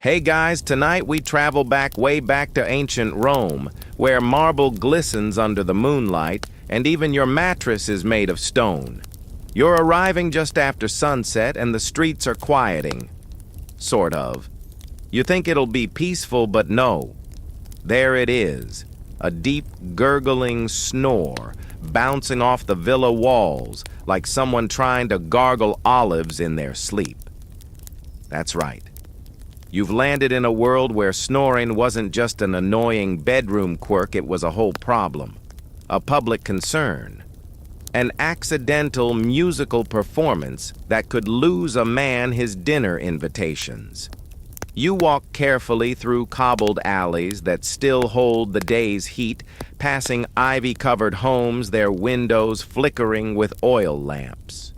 Hey guys, tonight we travel way back to ancient Rome, where marble glistens under the moonlight, and even your mattress is made of stone. You're arriving just after sunset, and the streets are quieting. Sort of. You think it'll be peaceful, but no. There it is, a deep, gurgling snore, bouncing off the villa walls, like someone trying to gargle olives in their sleep. That's right. You've landed in a world where snoring wasn't just an annoying bedroom quirk, it was a whole problem, a public concern, an accidental musical performance that could lose a man his dinner invitations. You walk carefully through cobbled alleys that still hold the day's heat, passing ivy-covered homes, their windows flickering with oil lamps.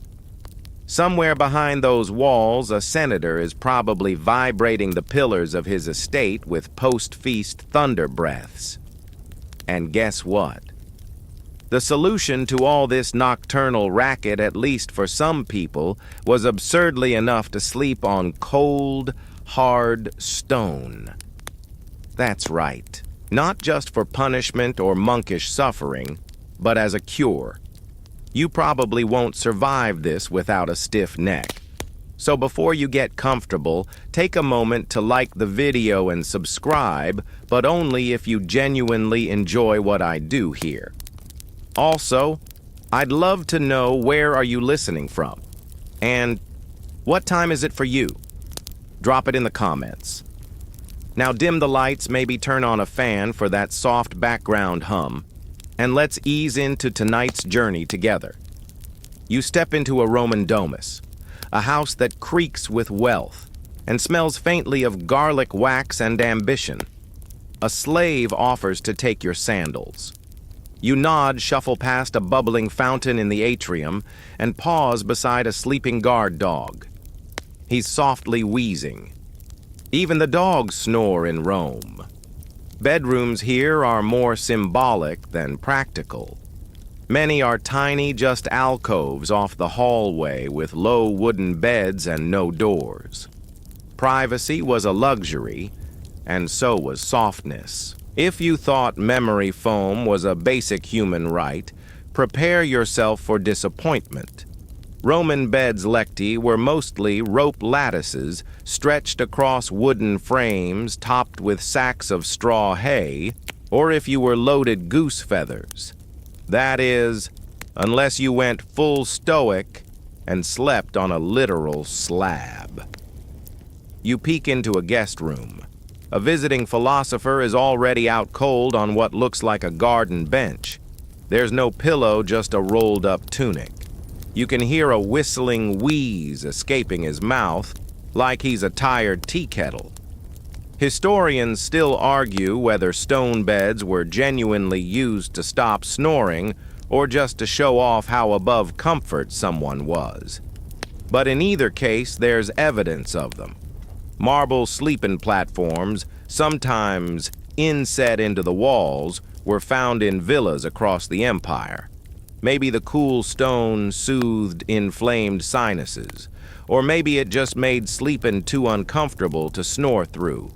Somewhere behind those walls, a senator is probably vibrating the pillars of his estate with post-feast thunder breaths. And guess what? The solution to all this nocturnal racket, at least for some people, was absurdly enough to sleep on cold, hard stone. That's right. Not just for punishment or monkish suffering, but as a cure. You probably won't survive this without a stiff neck. So before you get comfortable, take a moment to like the video and subscribe, but only if you genuinely enjoy what I do here. Also, I'd love to know, where are you listening from? And what time is it for you? Drop it in the comments. Now dim the lights, maybe turn on a fan for that soft background hum, and let's ease into tonight's journey together. You step into a Roman domus, a house that creaks with wealth and smells faintly of garlic wax and ambition. A slave offers to take your sandals. You nod, shuffle past a bubbling fountain in the atrium, and pause beside a sleeping guard dog. He's softly wheezing. Even the dogs snore in Rome. Bedrooms here are more symbolic than practical. Many are tiny, just alcoves off the hallway with low wooden beds and no doors. Privacy was a luxury, and so was softness. If you thought memory foam was a basic human right, prepare yourself for disappointment. Roman beds lecti were mostly rope lattices stretched across wooden frames topped with sacks of straw hay, or if you were loaded goose feathers. That is, unless you went full stoic and slept on a literal slab. You peek into a guest room. A visiting philosopher is already out cold on what looks like a garden bench. There's no pillow, just a rolled-up tunic. You can hear a whistling wheeze escaping his mouth, like he's a tired tea kettle. Historians still argue whether stone beds were genuinely used to stop snoring or just to show off how above comfort someone was. But in either case, there's evidence of them. Marble sleeping platforms, sometimes inset into the walls, were found in villas across the empire. Maybe the cool stone soothed inflamed sinuses, or maybe it just made sleeping too uncomfortable to snore through.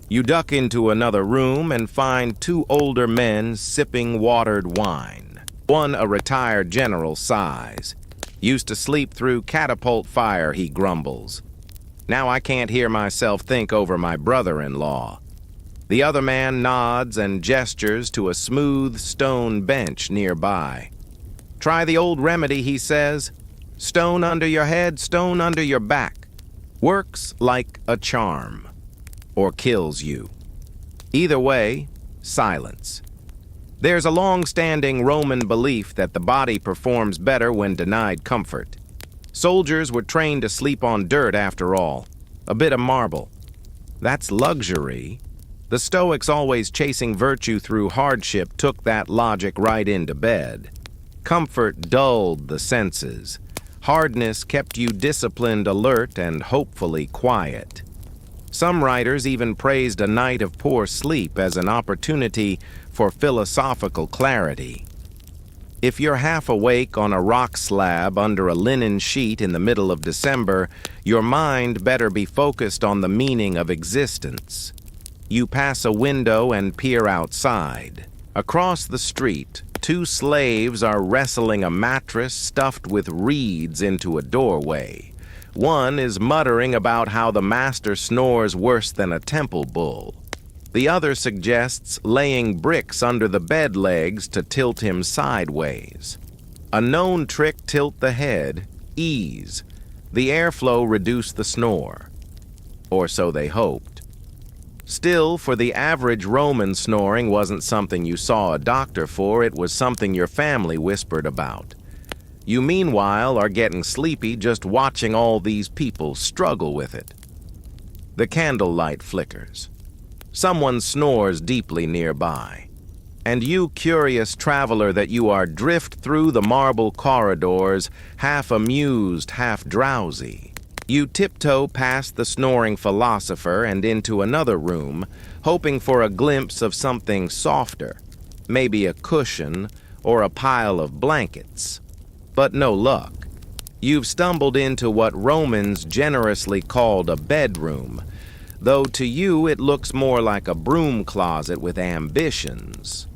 You duck into another room and find two older men sipping watered wine. One a retired general sighs. Used to sleep through catapult fire, he grumbles. Now I can't hear myself think over my brother-in-law. The other man nods and gestures to a smooth stone bench nearby. Try the old remedy, he says. Stone under your head, stone under your back. Works like a charm. Or kills you. Either way, silence. There's a long-standing Roman belief that the body performs better when denied comfort. Soldiers were trained to sleep on dirt after all. A bit of marble. That's luxury. The Stoics, always chasing virtue through hardship, took that logic right into bed. Comfort dulled the senses. Hardness kept you disciplined, alert, and hopefully quiet. Some writers even praised a night of poor sleep as an opportunity for philosophical clarity. If you're half awake on a rock slab under a linen sheet in the middle of December, your mind better be focused on the meaning of existence. You pass a window and peer outside. Across the street, two slaves are wrestling a mattress stuffed with reeds into a doorway. One is muttering about how the master snores worse than a temple bull. The other suggests laying bricks under the bed legs to tilt him sideways. A known trick: tilt the head, ease. The airflow reduced the snore. Or so they hoped. Still, for the average Roman, snoring wasn't something you saw a doctor for, it was something your family whispered about. You, meanwhile, are getting sleepy just watching all these people struggle with it. The candlelight flickers. Someone snores deeply nearby. And you, curious traveler that you are, drift through the marble corridors, half amused, half drowsy. You tiptoe past the snoring philosopher and into another room, hoping for a glimpse of something softer, maybe a cushion or a pile of blankets. But no luck. You've stumbled into what Romans generously called a bedroom, though to you it looks more like a broom closet with ambitions.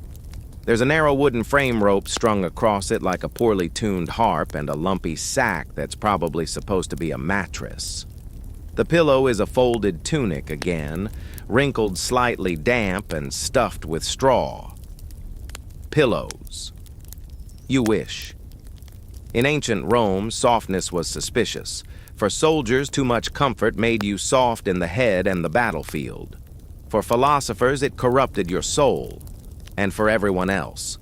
There's a narrow wooden frame rope strung across it like a poorly tuned harp, and a lumpy sack that's probably supposed to be a mattress. The pillow is a folded tunic again, wrinkled, slightly damp, and stuffed with straw. Pillows. You wish. In ancient Rome, softness was suspicious. For soldiers, too much comfort made you soft in the head and the battlefield. For philosophers, it corrupted your soul. And for everyone else,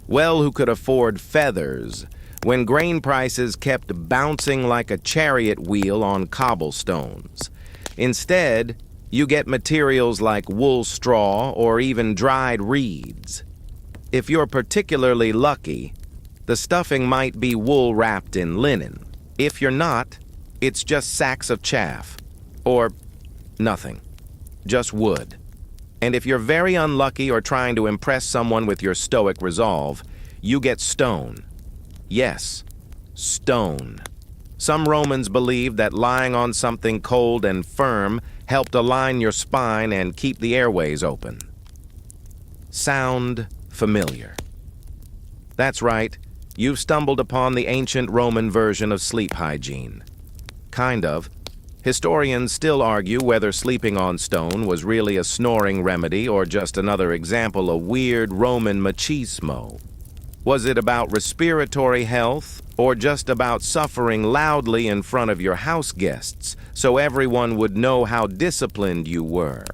well, who could afford feathers when grain prices kept bouncing like a chariot wheel on cobblestones? Instead, you get materials like wool straw or even dried reeds. If you're particularly lucky, the stuffing might be wool wrapped in linen. If you're not, it's just sacks of chaff. Or nothing. Just wood. And if you're very unlucky or trying to impress someone with your stoic resolve, you get stone. Yes, stone. Some Romans believed that lying on something cold and firm helped align your spine and keep the airways open. Sound familiar? That's right, you've stumbled upon the ancient Roman version of sleep hygiene. Kind of. Historians still argue whether sleeping on stone was really a snoring remedy or just another example of weird Roman machismo. Was it about respiratory health or just about suffering loudly in front of your house guests so everyone would know how disciplined you were?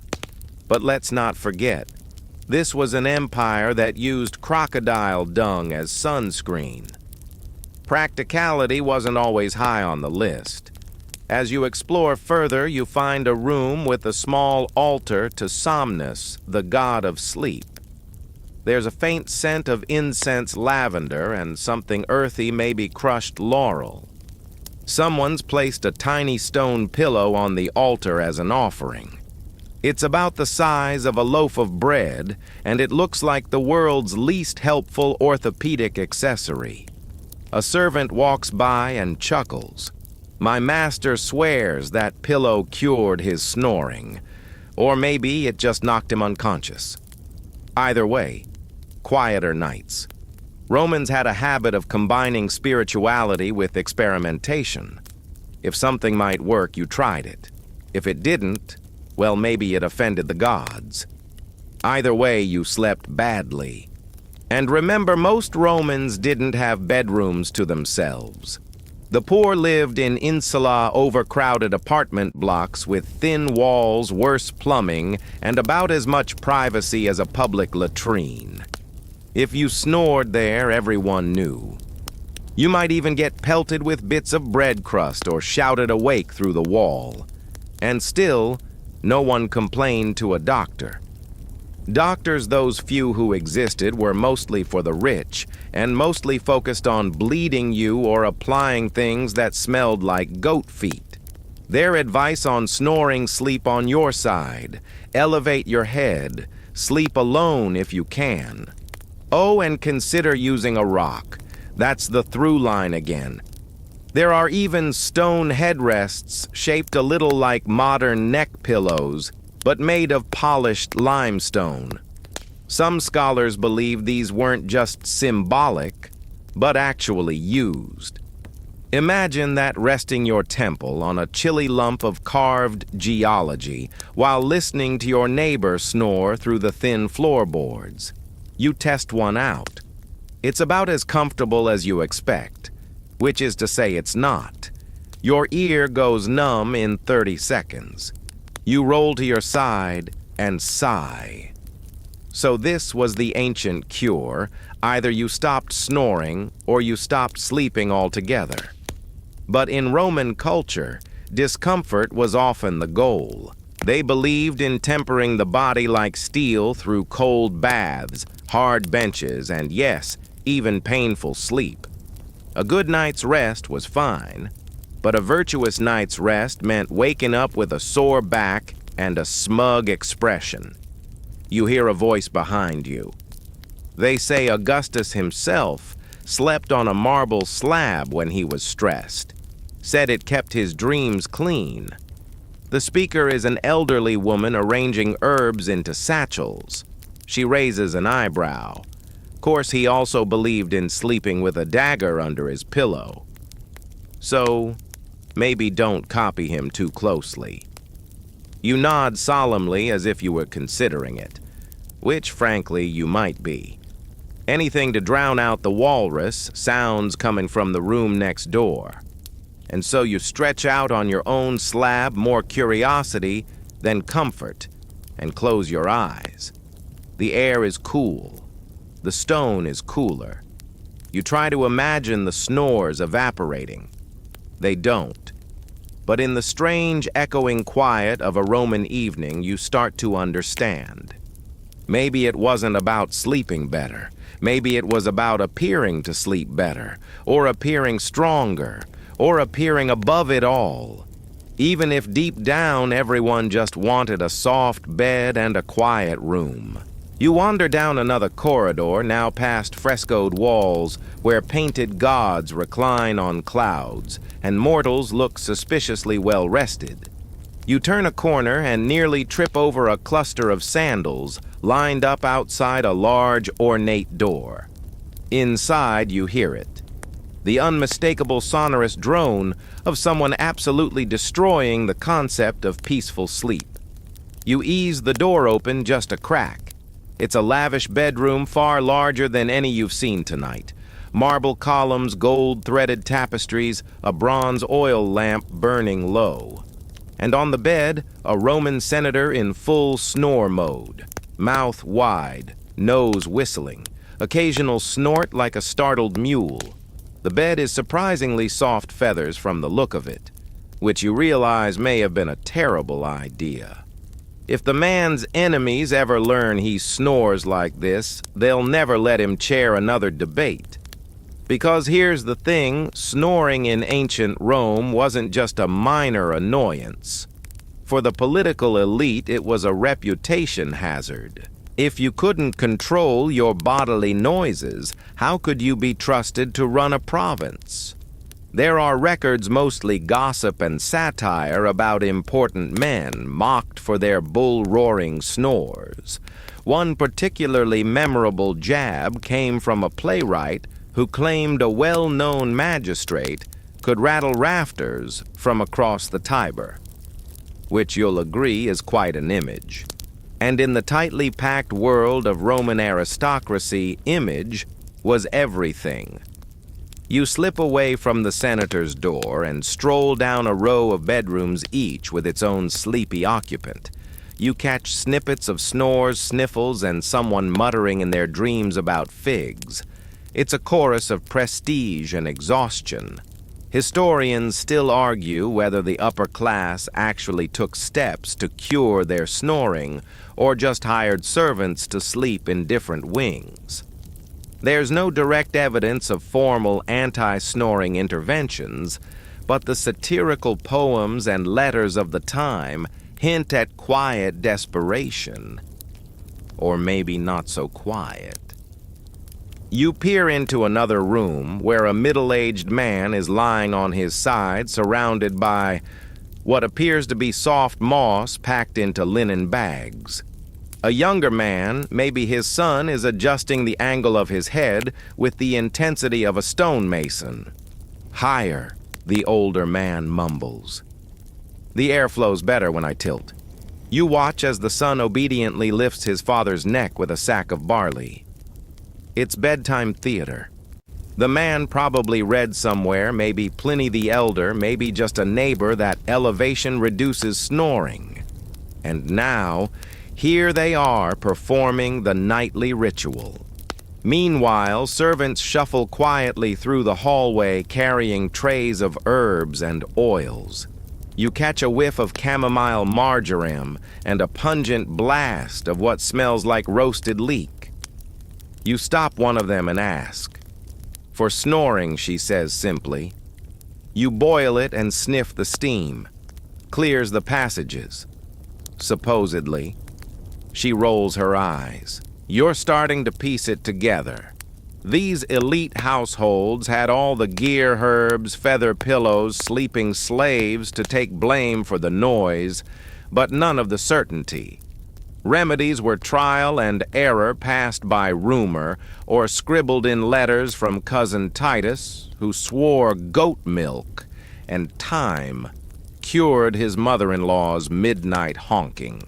But let's not forget, this was an empire that used crocodile dung as sunscreen. Practicality wasn't always high on the list. As you explore further, you find a room with a small altar to Somnus, the god of sleep. There's a faint scent of incense lavender and something earthy, maybe crushed laurel. Someone's placed a tiny stone pillow on the altar as an offering. It's about the size of a loaf of bread, and it looks like the world's least helpful orthopedic accessory. A servant walks by and chuckles. My master swears that pillow cured his snoring, or maybe it just knocked him unconscious. Either way, quieter nights. Romans had a habit of combining spirituality with experimentation. If something might work, you tried it. If it didn't, well, maybe it offended the gods. Either way, you slept badly. And remember, most Romans didn't have bedrooms to themselves. The poor lived in insula, overcrowded apartment blocks with thin walls, worse plumbing, and about as much privacy as a public latrine. If you snored there, everyone knew. You might even get pelted with bits of bread crust or shouted awake through the wall. And still, no one complained to a doctor. Doctors, those few who existed, were mostly for the rich, and mostly focused on bleeding you or applying things that smelled like goat feet. Their advice on snoring: sleep on your side, elevate your head, sleep alone if you can. Oh, and consider using a rock. That's the through line again. There are even stone headrests shaped a little like modern neck pillows, but made of polished limestone. Some scholars believe these weren't just symbolic, but actually used. Imagine that resting your temple on a chilly lump of carved geology while listening to your neighbor snore through the thin floorboards. You test one out. It's about as comfortable as you expect, which is to say it's not. Your ear goes numb in 30 seconds. You roll to your side and sigh. So this was the ancient cure. Either you stopped snoring or you stopped sleeping altogether. But in Roman culture, discomfort was often the goal. They believed in tempering the body like steel through cold baths, hard benches, and yes, even painful sleep. A good night's rest was fine, but a virtuous night's rest meant waking up with a sore back and a smug expression. You hear a voice behind you. They say Augustus himself slept on a marble slab when he was stressed, said it kept his dreams clean. The speaker is an elderly woman arranging herbs into satchels. She raises an eyebrow. Of course, he also believed in sleeping with a dagger under his pillow. So, maybe don't copy him too closely. You nod solemnly as if you were considering it, which, frankly, you might be. Anything to drown out the walrus sounds coming from the room next door. And so you stretch out on your own slab, more curiosity than comfort, and close your eyes. The air is cool. The stone is cooler. You try to imagine the snores evaporating. They don't. But in the strange, echoing quiet of a Roman evening, you start to understand. Maybe it wasn't about sleeping better. Maybe it was about appearing to sleep better, or appearing stronger, or appearing above it all. Even if deep down everyone just wanted a soft bed and a quiet room. You wander down another corridor, now past frescoed walls, where painted gods recline on clouds, and mortals look suspiciously well-rested. You turn a corner and nearly trip over a cluster of sandals lined up outside a large, ornate door. Inside, you hear it. The unmistakable sonorous drone of someone absolutely destroying the concept of peaceful sleep. You ease the door open just a crack. It's a lavish bedroom far larger than any you've seen tonight. Marble columns, gold-threaded tapestries, a bronze oil lamp burning low. And on the bed, a Roman senator in full snore mode, mouth wide, nose whistling, occasional snort like a startled mule. The bed is surprisingly soft feathers from the look of it, which you realize may have been a terrible idea. If the man's enemies ever learn he snores like this, they'll never let him chair another debate. Because here's the thing, snoring in ancient Rome wasn't just a minor annoyance. For the political elite, it was a reputation hazard. If you couldn't control your bodily noises, how could you be trusted to run a province? There are records, mostly gossip and satire, about important men mocked for their bull-roaring snores. One particularly memorable jab came from a playwright who claimed a well-known magistrate could rattle rafters from across the Tiber, which you'll agree is quite an image. And in the tightly packed world of Roman aristocracy, image was everything. You slip away from the senator's door and stroll down a row of bedrooms, each with its own sleepy occupant. You catch snippets of snores, sniffles, and someone muttering in their dreams about figs. It's a chorus of prestige and exhaustion. Historians still argue whether the upper class actually took steps to cure their snoring or just hired servants to sleep in different wings. There's no direct evidence of formal anti-snoring interventions, but the satirical poems and letters of the time hint at quiet desperation. Or maybe not so quiet. You peer into another room where a middle-aged man is lying on his side, surrounded by what appears to be soft moss packed into linen bags. A younger man, maybe his son, is adjusting the angle of his head with the intensity of a stonemason. "Higher," the older man mumbles. The air flows better when I tilt. You watch as the son obediently lifts his father's neck with a sack of barley. It's bedtime theater. The man probably read somewhere, maybe Pliny the Elder, maybe just a neighbor, that elevation reduces snoring. And now, here they are performing the nightly ritual. Meanwhile, servants shuffle quietly through the hallway carrying trays of herbs and oils. You catch a whiff of chamomile marjoram and a pungent blast of what smells like roasted leek. You stop one of them and ask. "For snoring," she says simply. You boil it and sniff the steam. Clears the passages. Supposedly. She rolls her eyes. You're starting to piece it together. These elite households had all the gear, herbs, feather pillows, sleeping slaves to take blame for the noise, but none of the certainty. Remedies were trial and error passed by rumor or scribbled in letters from cousin Titus, who swore goat milk, and time cured his mother-in-law's midnight honking.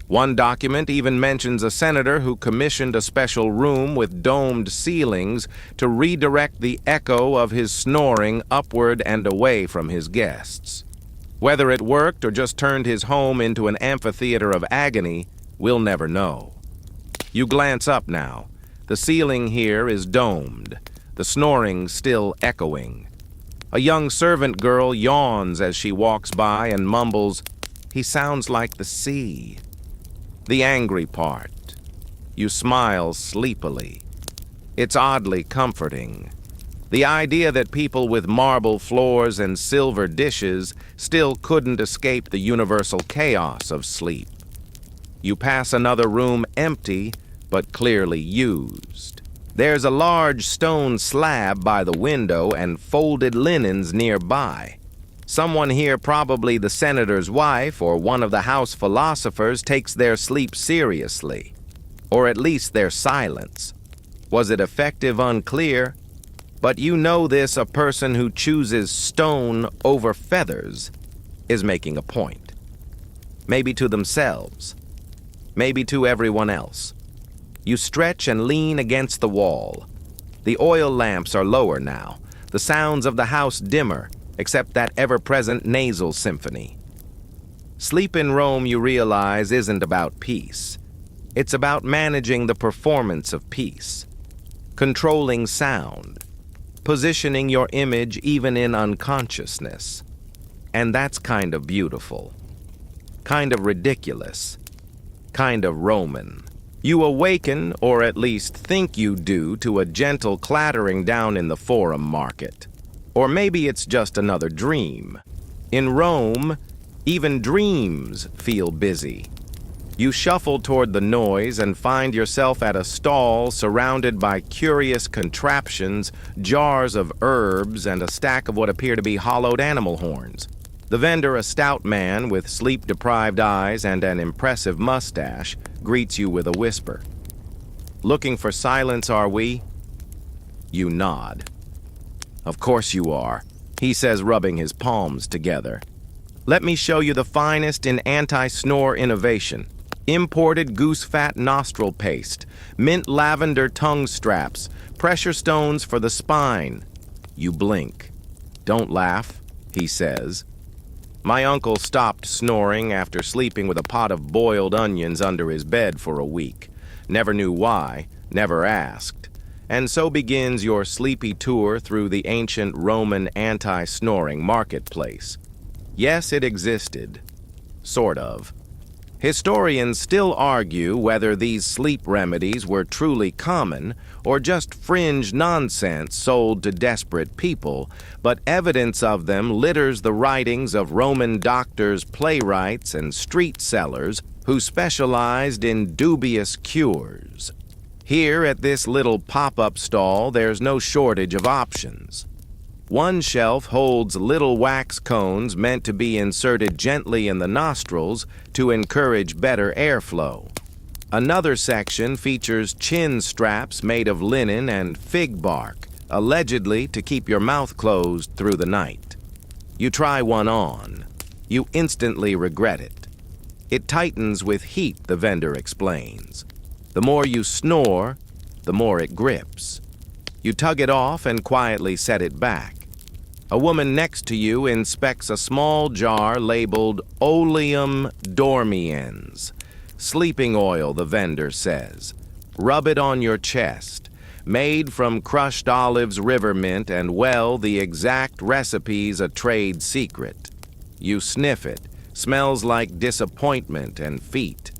One document even mentions a senator who commissioned a special room with domed ceilings to redirect the echo of his snoring upward and away from his guests. Whether it worked or just turned his home into an amphitheater of agony, we'll never know. You glance up now. The ceiling here is domed, the snoring still echoing. A young servant girl yawns as she walks by and mumbles, "He sounds like the sea." The angry part. You smile sleepily. It's oddly comforting. The idea that people with marble floors and silver dishes still couldn't escape the universal chaos of sleep. You pass another room empty, but clearly used. There's a large stone slab by the window and folded linens nearby. Someone here, probably the senator's wife or one of the house philosophers, takes their sleep seriously. Or at least their silence. Was it effective? Unclear. But you know this, a person who chooses stone over feathers is making a point. Maybe to themselves. Maybe to everyone else. You stretch and lean against the wall. The oil lamps are lower now, the sounds of the house dimmer, except that ever-present nasal symphony. Sleep in Rome, you realize, isn't about peace. It's about managing the performance of peace, controlling sound, positioning your image even in unconsciousness. And that's kind of beautiful, kind of ridiculous, kind of Roman. You awaken, or at least think you do, to a gentle clattering down in the Forum Market. Or maybe it's just another dream. In Rome, even dreams feel busy. You shuffle toward the noise and find yourself at a stall surrounded by curious contraptions, jars of herbs, and a stack of what appear to be hollowed animal horns. The vendor, a stout man with sleep-deprived eyes and an impressive mustache, greets you with a whisper. "Looking for silence, are we?" You nod. "Of course you are," he says, rubbing his palms together. "Let me show you the finest in anti-snore innovation. Imported goose fat nostril paste, mint lavender tongue straps, pressure stones for the spine." You blink. "Don't laugh," he says. "My uncle stopped snoring after sleeping with a pot of boiled onions under his bed for a week. Never knew why, never asked. And so begins your sleepy tour through the ancient Roman anti-snoring marketplace. Yes, it existed. Sort of. Historians still argue whether these sleep remedies were truly common or just fringe nonsense sold to desperate people, but evidence of them litters the writings of Roman doctors, playwrights, and street sellers who specialized in dubious cures. Here at this little pop-up stall, there's no shortage of options. One shelf holds little wax cones meant to be inserted gently in the nostrils to encourage better airflow. Another section features chin straps made of linen and fig bark, allegedly to keep your mouth closed through the night. You try one on. You instantly regret it. It tightens with heat, the vendor explains. The more you snore, the more it grips. You tug it off and quietly set it back. A woman next to you inspects a small jar labeled Oleum dormiens. Sleeping oil, the vendor says. Rub it on your chest. Made from crushed olives, river mint, and, well, the exact recipe's a trade secret. You sniff it. Smells like disappointment and feet.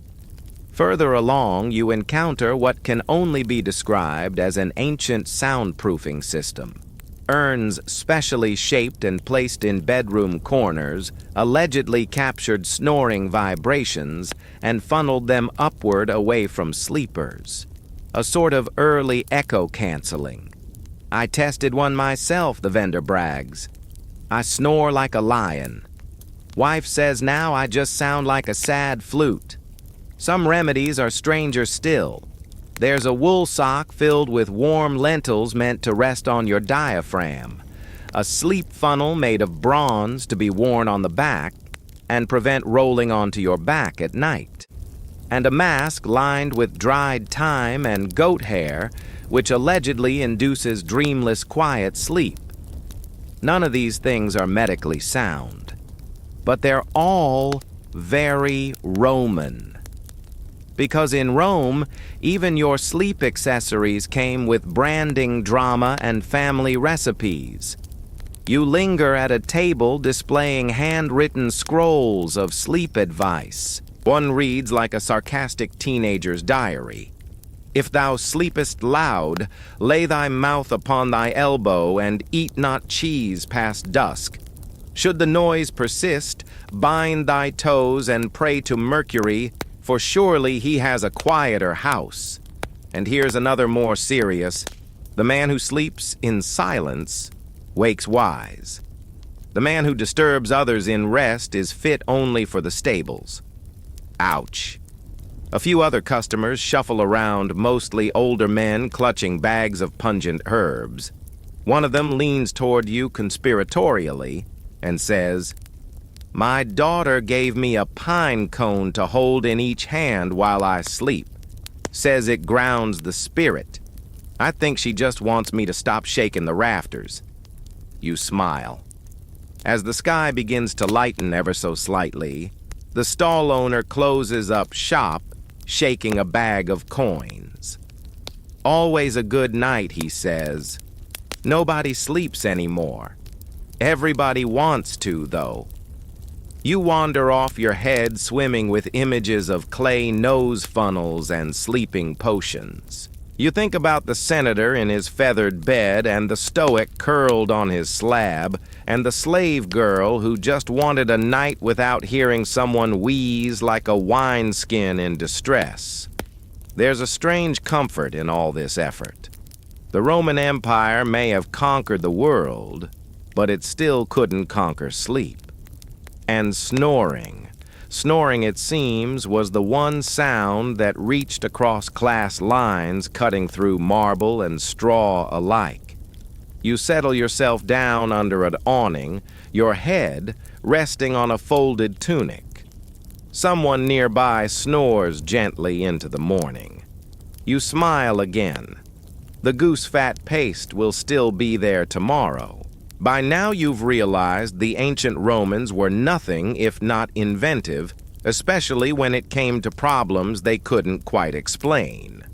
Further along, you encounter what can only be described as an ancient soundproofing system. Urns specially shaped and placed in bedroom corners allegedly captured snoring vibrations and funneled them upward away from sleepers. A sort of early echo canceling. I tested one myself, the vendor brags. I snore like a lion. Wife says now I just sound like a sad flute. Some remedies are stranger still. There's a wool sock filled with warm lentils meant to rest on your diaphragm, a sleep funnel made of bronze to be worn on the back and prevent rolling onto your back at night, and a mask lined with dried thyme and goat hair which allegedly induces dreamless quiet sleep. None of these things are medically sound, but they're all very Roman. Because in Rome, even your sleep accessories came with branding drama and family recipes. You linger at a table displaying handwritten scrolls of sleep advice. One reads like a sarcastic teenager's diary. If thou sleepest loud, lay thy mouth upon thy elbow and eat not cheese past dusk. Should the noise persist, bind thy toes and pray to Mercury, for surely he has a quieter house. And here's another more serious. The man who sleeps in silence wakes wise. The man who disturbs others in rest is fit only for the stables. Ouch. A few other customers shuffle around, mostly older men clutching bags of pungent herbs. One of them leans toward you conspiratorially and says, "My daughter gave me a pine cone to hold in each hand while I sleep. Says it grounds the spirit. I think she just wants me to stop shaking the rafters." You smile. As the sky begins to lighten ever so slightly, the stall owner closes up shop, shaking a bag of coins. "Always a good night," he says. "Nobody sleeps anymore. Everybody wants to, though." You wander off your head swimming with images of clay nose funnels and sleeping potions. You think about the senator in his feathered bed and the stoic curled on his slab and the slave girl who just wanted a night without hearing someone wheeze like a wineskin in distress. There's a strange comfort in all this effort. The Roman Empire may have conquered the world, but it still couldn't conquer sleep. And snoring. Snoring, it seems, was the one sound that reached across class lines, cutting through marble and straw alike. You settle yourself down under an awning, your head resting on a folded tunic. Someone nearby snores gently into the morning. You smile again. The goose-fat paste will still be there tomorrow. By now you've realized the ancient Romans were nothing if not inventive, especially when it came to problems they couldn't quite explain.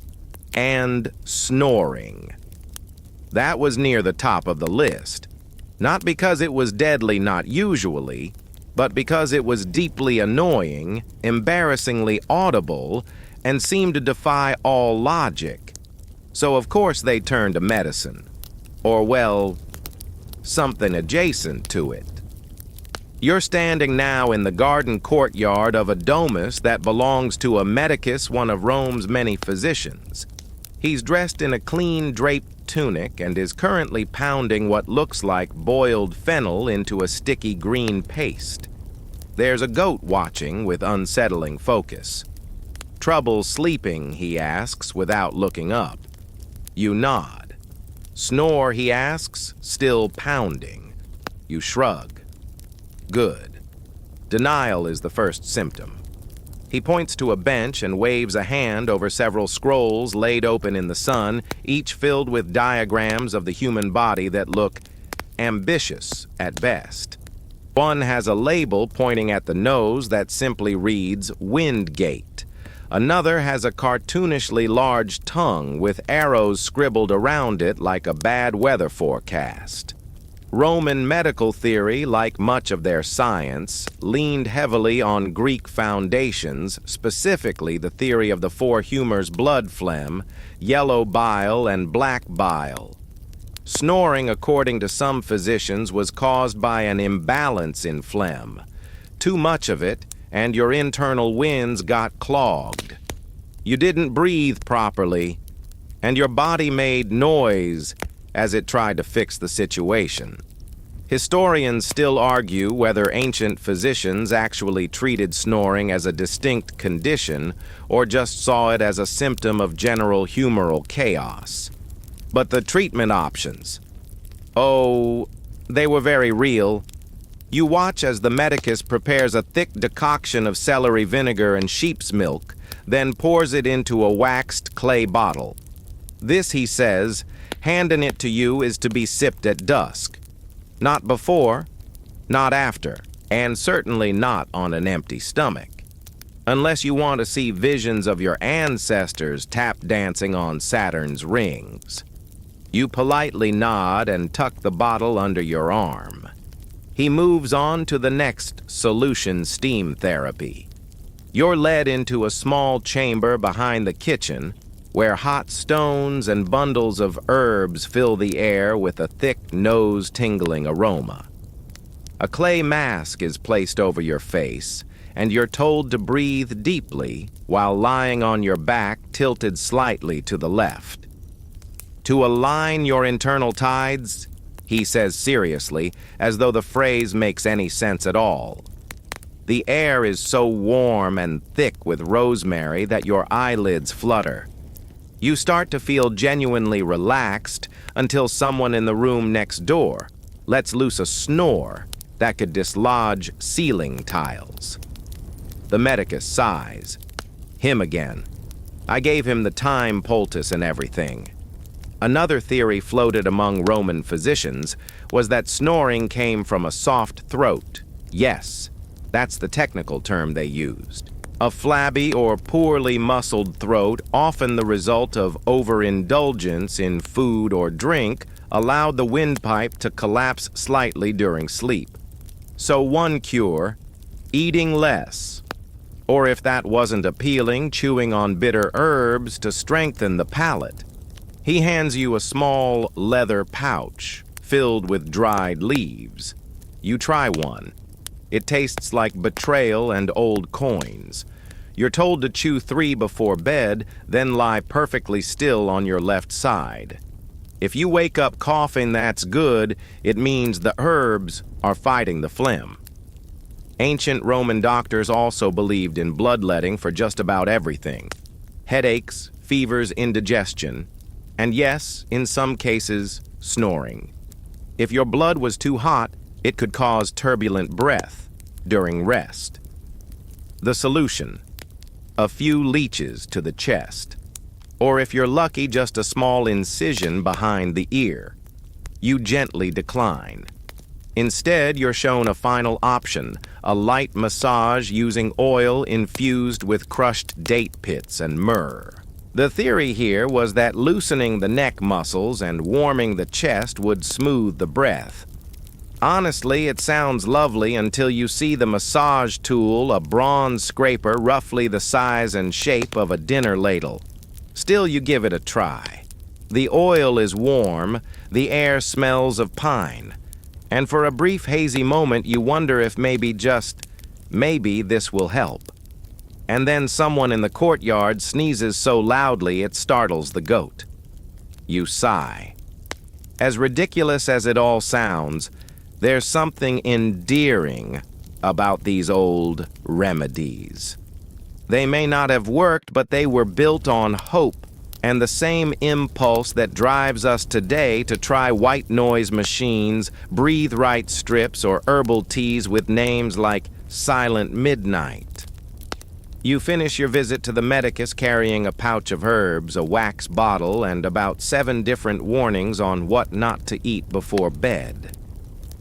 And snoring. That was near the top of the list. Not because it was deadly not usually, but because it was deeply annoying, embarrassingly audible, and seemed to defy all logic. So of course they turned to medicine. Or, well, something adjacent to it. You're standing now in the garden courtyard of a domus that belongs to a medicus, one of Rome's many physicians. He's dressed in a clean draped tunic and is currently pounding what looks like boiled fennel into a sticky green paste. There's a goat watching with unsettling focus. "Trouble sleeping?" he asks without looking up. You nod. "Snore?" he asks, still pounding. You shrug. Good. Denial is the first symptom. He points to a bench and waves a hand over several scrolls laid open in the sun, each filled with diagrams of the human body that look ambitious at best. One has a label pointing at the nose that simply reads Windgate. Another has a cartoonishly large tongue with arrows scribbled around it like a bad weather forecast. Roman medical theory, like much of their science, leaned heavily on Greek foundations, specifically the theory of the four humors blood phlegm, yellow bile, and black bile. Snoring, according to some physicians, was caused by an imbalance in phlegm. Too much of it, and your internal winds got clogged. You didn't breathe properly, and your body made noise as it tried to fix the situation. Historians still argue whether ancient physicians actually treated snoring as a distinct condition or just saw it as a symptom of general humoral chaos. But the treatment options, oh, they were very real. You watch as the medicus prepares a thick decoction of celery vinegar and sheep's milk, then pours it into a waxed clay bottle. This, he says, handing it to you is to be sipped at dusk. Not before, not after, and certainly not on an empty stomach. Unless you want to see visions of your ancestors tap dancing on Saturn's rings. You politely nod and tuck the bottle under your arm. He moves on to the next solution, steam therapy. You're led into a small chamber behind the kitchen where hot stones and bundles of herbs fill the air with a thick, nose-tingling aroma. A clay mask is placed over your face, and you're told to breathe deeply while lying on your back tilted slightly to the left. To align your internal tides, he says seriously, as though the phrase makes any sense at all. The air is so warm and thick with rosemary that your eyelids flutter. You start to feel genuinely relaxed until someone in the room next door lets loose a snore that could dislodge ceiling tiles. The medicus sighs. Him again. I gave him the time poultice and everything. Another theory floated among Roman physicians was that snoring came from a soft throat. Yes, that's the technical term they used. A flabby or poorly muscled throat, often the result of overindulgence in food or drink, allowed the windpipe to collapse slightly during sleep. So one cure, eating less. Or if that wasn't appealing, chewing on bitter herbs to strengthen the palate. He hands you a small leather pouch filled with dried leaves. You try one. It tastes like betrayal and old coins. You're told to chew 3 before bed, then lie perfectly still on your left side. If you wake up coughing, that's good. It means the herbs are fighting the phlegm. Ancient Roman doctors also believed in bloodletting for just about everything. Headaches, fevers, indigestion, and yes, in some cases, snoring. If your blood was too hot, it could cause turbulent breath during rest. The solution: a few leeches to the chest. Or if you're lucky, just a small incision behind the ear. You gently decline. Instead, you're shown a final option, a light massage using oil infused with crushed date pits and myrrh. The theory here was that loosening the neck muscles and warming the chest would smooth the breath. Honestly, it sounds lovely until you see the massage tool, a bronze scraper roughly the size and shape of a dinner ladle. Still, you give it a try. The oil is warm, the air smells of pine, and for a brief hazy moment you wonder if maybe this will help. And then someone in the courtyard sneezes so loudly it startles the goat. You sigh. As ridiculous as it all sounds, there's something endearing about these old remedies. They may not have worked, but they were built on hope and the same impulse that drives us today to try white noise machines, breathe right strips, or herbal teas with names like Silent Midnight. You finish your visit to the medicus carrying a pouch of herbs, a wax bottle, and about 7 different warnings on what not to eat before bed.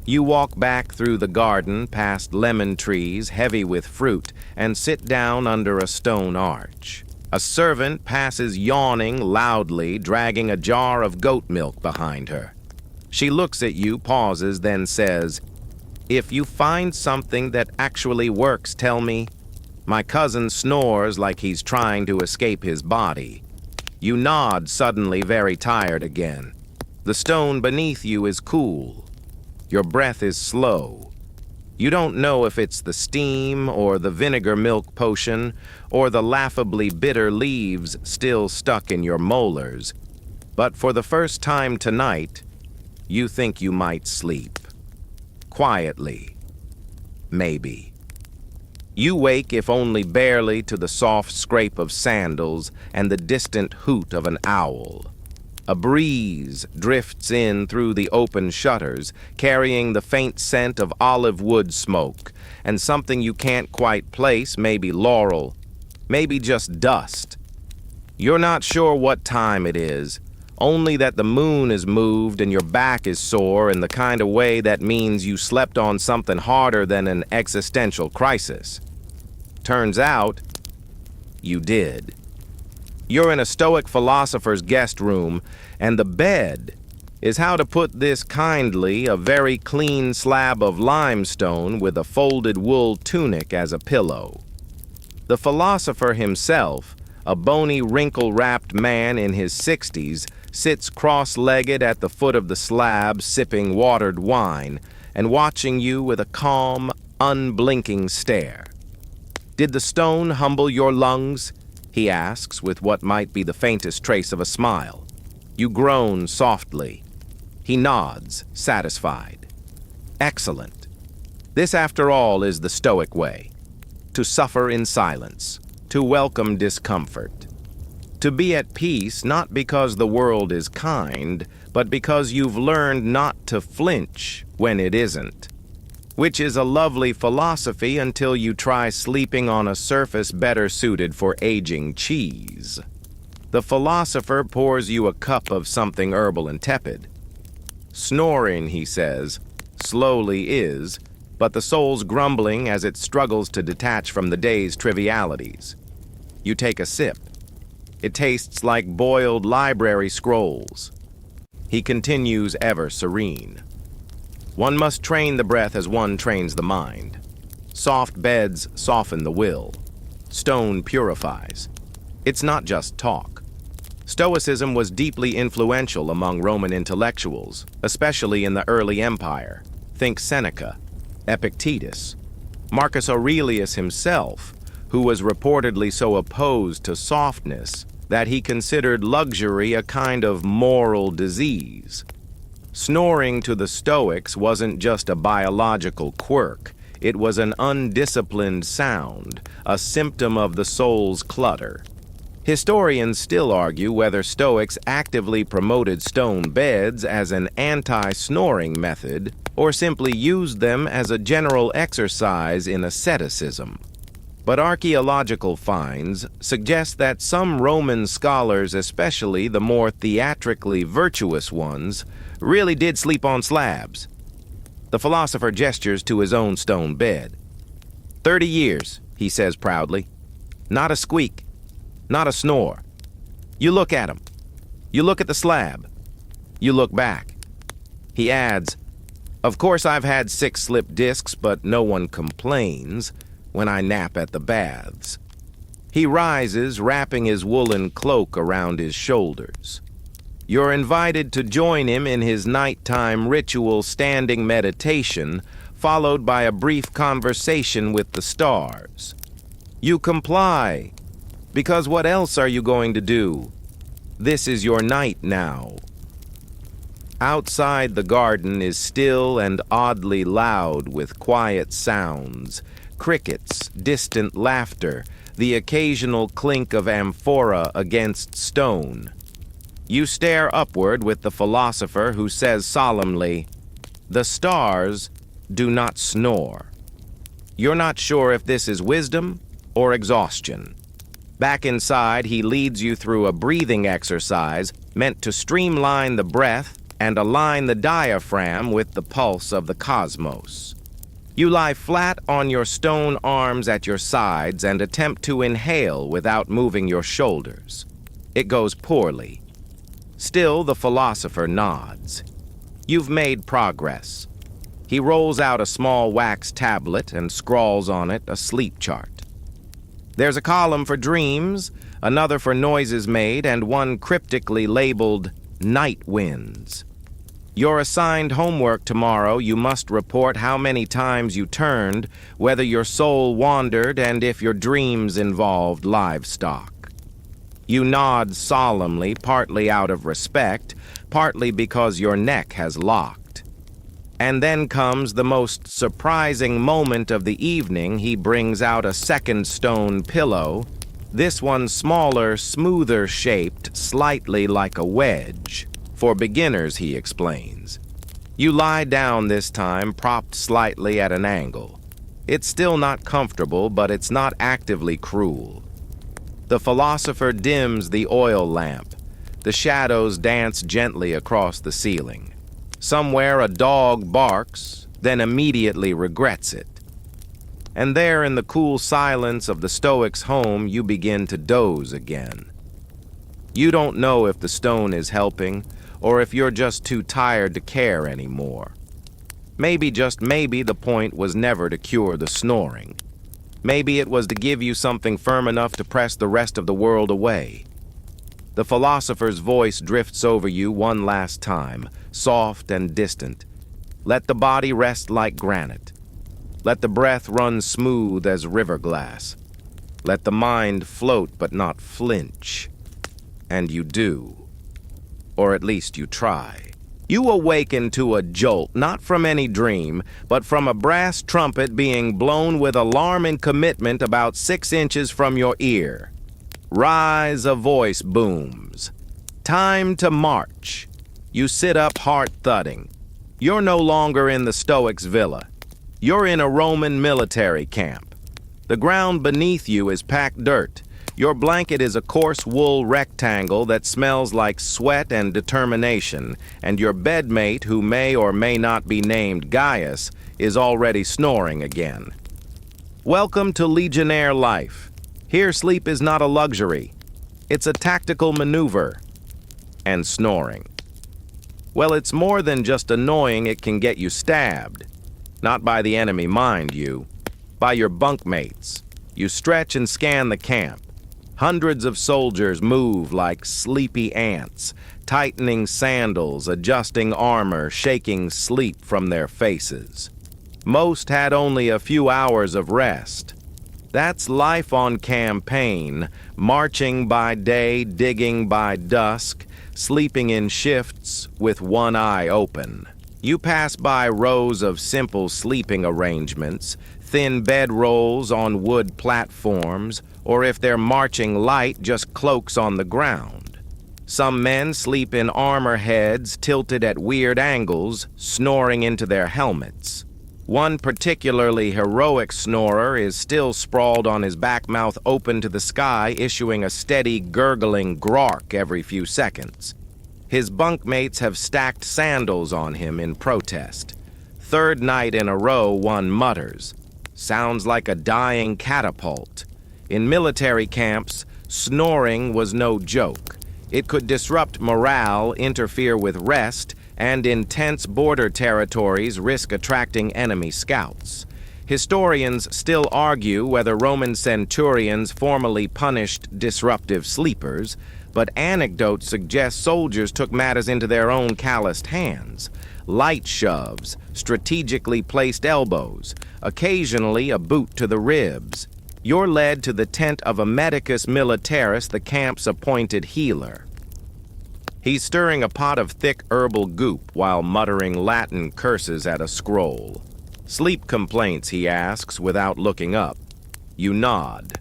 You walk back through the garden past lemon trees heavy with fruit and sit down under a stone arch. A servant passes yawning loudly, dragging a jar of goat milk behind her. She looks at you, pauses, then says, "If you find something that actually works, tell me." My cousin snores like he's trying to escape his body. You nod, suddenly very tired again. The stone beneath you is cool. Your breath is slow. You don't know if it's the steam or the vinegar milk potion or the laughably bitter leaves still stuck in your molars, but for the first time tonight, you think you might sleep. Quietly. Maybe. You wake, if only barely, to the soft scrape of sandals and the distant hoot of an owl. A breeze drifts in through the open shutters, carrying the faint scent of olive wood smoke, and something you can't quite place, maybe laurel, maybe just dust. You're not sure what time it is, only that the moon is moved and your back is sore in the kind of way that means you slept on something harder than an existential crisis. Turns out, you did. You're in a Stoic philosopher's guest room, and the bed is, how to put this kindly, a very clean slab of limestone with a folded wool tunic as a pillow. The philosopher himself, a bony, wrinkle-wrapped man in his 60s, sits cross-legged at the foot of the slab, sipping watered wine and watching you with a calm, unblinking stare. "Did the stone humble your lungs?" he asks, with what might be the faintest trace of a smile. You groan softly. He nods, satisfied. Excellent. This, after all, is the Stoic way. To suffer in silence, to welcome discomfort. To be at peace not because the world is kind, but because you've learned not to flinch when it isn't. Which is a lovely philosophy until you try sleeping on a surface better suited for aging cheese. The philosopher pours you a cup of something herbal and tepid. Snoring, he says, slowly is, but the soul's grumbling as it struggles to detach from the day's trivialities. You take a sip. It tastes like boiled library scrolls. He continues, ever serene. One must train the breath as one trains the mind. Soft beds soften the will. Stone purifies. It's not just talk. Stoicism was deeply influential among Roman intellectuals, especially in the early empire. Think Seneca, Epictetus, Marcus Aurelius himself, who was reportedly so opposed to softness that he considered luxury a kind of moral disease. Snoring to the Stoics wasn't just a biological quirk. It was an undisciplined sound, a symptom of the soul's clutter. Historians still argue whether Stoics actively promoted stone beds as an anti-snoring method or simply used them as a general exercise in asceticism. But archaeological finds suggest that some Roman scholars, especially the more theatrically virtuous ones, really did sleep on slabs. The philosopher gestures to his own stone bed. 30 years, he says proudly. Not a squeak, not a snore. You look at him. You look at the slab. You look back. He adds, "Of course I've had 6 slip discs, but no one complains when I nap at the baths." He rises, wrapping his woolen cloak around his shoulders. You're invited to join him in his nighttime ritual standing meditation, followed by a brief conversation with the stars. You comply, because what else are you going to do? This is your night now. Outside, the garden is still and oddly loud with quiet sounds, crickets, distant laughter, the occasional clink of amphora against stone. You stare upward with the philosopher who says solemnly, "The stars do not snore." You're not sure if this is wisdom or exhaustion. Back inside, he leads you through a breathing exercise meant to streamline the breath and align the diaphragm with the pulse of the cosmos. You lie flat on your stone arms at your sides and attempt to inhale without moving your shoulders. It goes poorly. Still, the philosopher nods. You've made progress. He rolls out a small wax tablet and scrawls on it a sleep chart. There's a column for dreams, another for noises made, and one cryptically labeled night winds. Your assigned homework tomorrow, you must report how many times you turned, whether your soul wandered, and if your dreams involved livestock. You nod solemnly, partly out of respect, partly because your neck has locked. And then comes the most surprising moment of the evening. He brings out a second stone pillow, this one smaller, smoother shaped, slightly like a wedge. For beginners, he explains. You lie down this time, propped slightly at an angle. It's still not comfortable, but it's not actively cruel. The philosopher dims the oil lamp. The shadows dance gently across the ceiling. Somewhere a dog barks, then immediately regrets it. And there in the cool silence of the Stoic's home, you begin to doze again. You don't know if the stone is helping, or if you're just too tired to care anymore. Maybe, just maybe, the point was never to cure the snoring. Maybe it was to give you something firm enough to press the rest of the world away. The philosopher's voice drifts over you one last time, soft and distant. Let the body rest like granite. Let the breath run smooth as river glass. Let the mind float but not flinch. And you do. Or at least you try. You awaken to a jolt, not from any dream, but from a brass trumpet being blown with alarming commitment about 6 inches from your ear. Rise, a voice booms. Time to march. You sit up, heart thudding. You're no longer in the Stoic's villa. You're in a Roman military camp. The ground beneath you is packed dirt. Your blanket is a coarse wool rectangle that smells like sweat and determination, and your bedmate, who may or may not be named Gaius, is already snoring again. Welcome to Legionnaire life. Here sleep is not a luxury. It's a tactical maneuver. And snoring. Well, it's more than just annoying, it can get you stabbed. Not by the enemy, mind you. By your bunkmates. You stretch and scan the camp. Hundreds of soldiers move like sleepy ants, tightening sandals, adjusting armor, shaking sleep from their faces. Most had only a few hours of rest. That's life on campaign, marching by day, digging by dusk, sleeping in shifts with one eye open. You pass by rows of simple sleeping arrangements, thin bedrolls on wood platforms, or if they're marching light, just cloaks on the ground. Some men sleep in armor heads tilted at weird angles, snoring into their helmets. One particularly heroic snorer is still sprawled on his back, mouth open to the sky, issuing a steady gurgling grark every few seconds. His bunkmates have stacked sandals on him in protest. Third night in a row, one mutters. Sounds like a dying catapult. In military camps, snoring was no joke. It could disrupt morale, interfere with rest, and in tense border territories risk attracting enemy scouts. Historians still argue whether Roman centurions formally punished disruptive sleepers, but anecdotes suggest soldiers took matters into their own calloused hands. Light shoves, strategically placed elbows, occasionally a boot to the ribs. You're led to the tent of a medicus militaris, the camp's appointed healer. He's stirring a pot of thick herbal goop while muttering Latin curses at a scroll. Sleep complaints, he asks without looking up. You nod.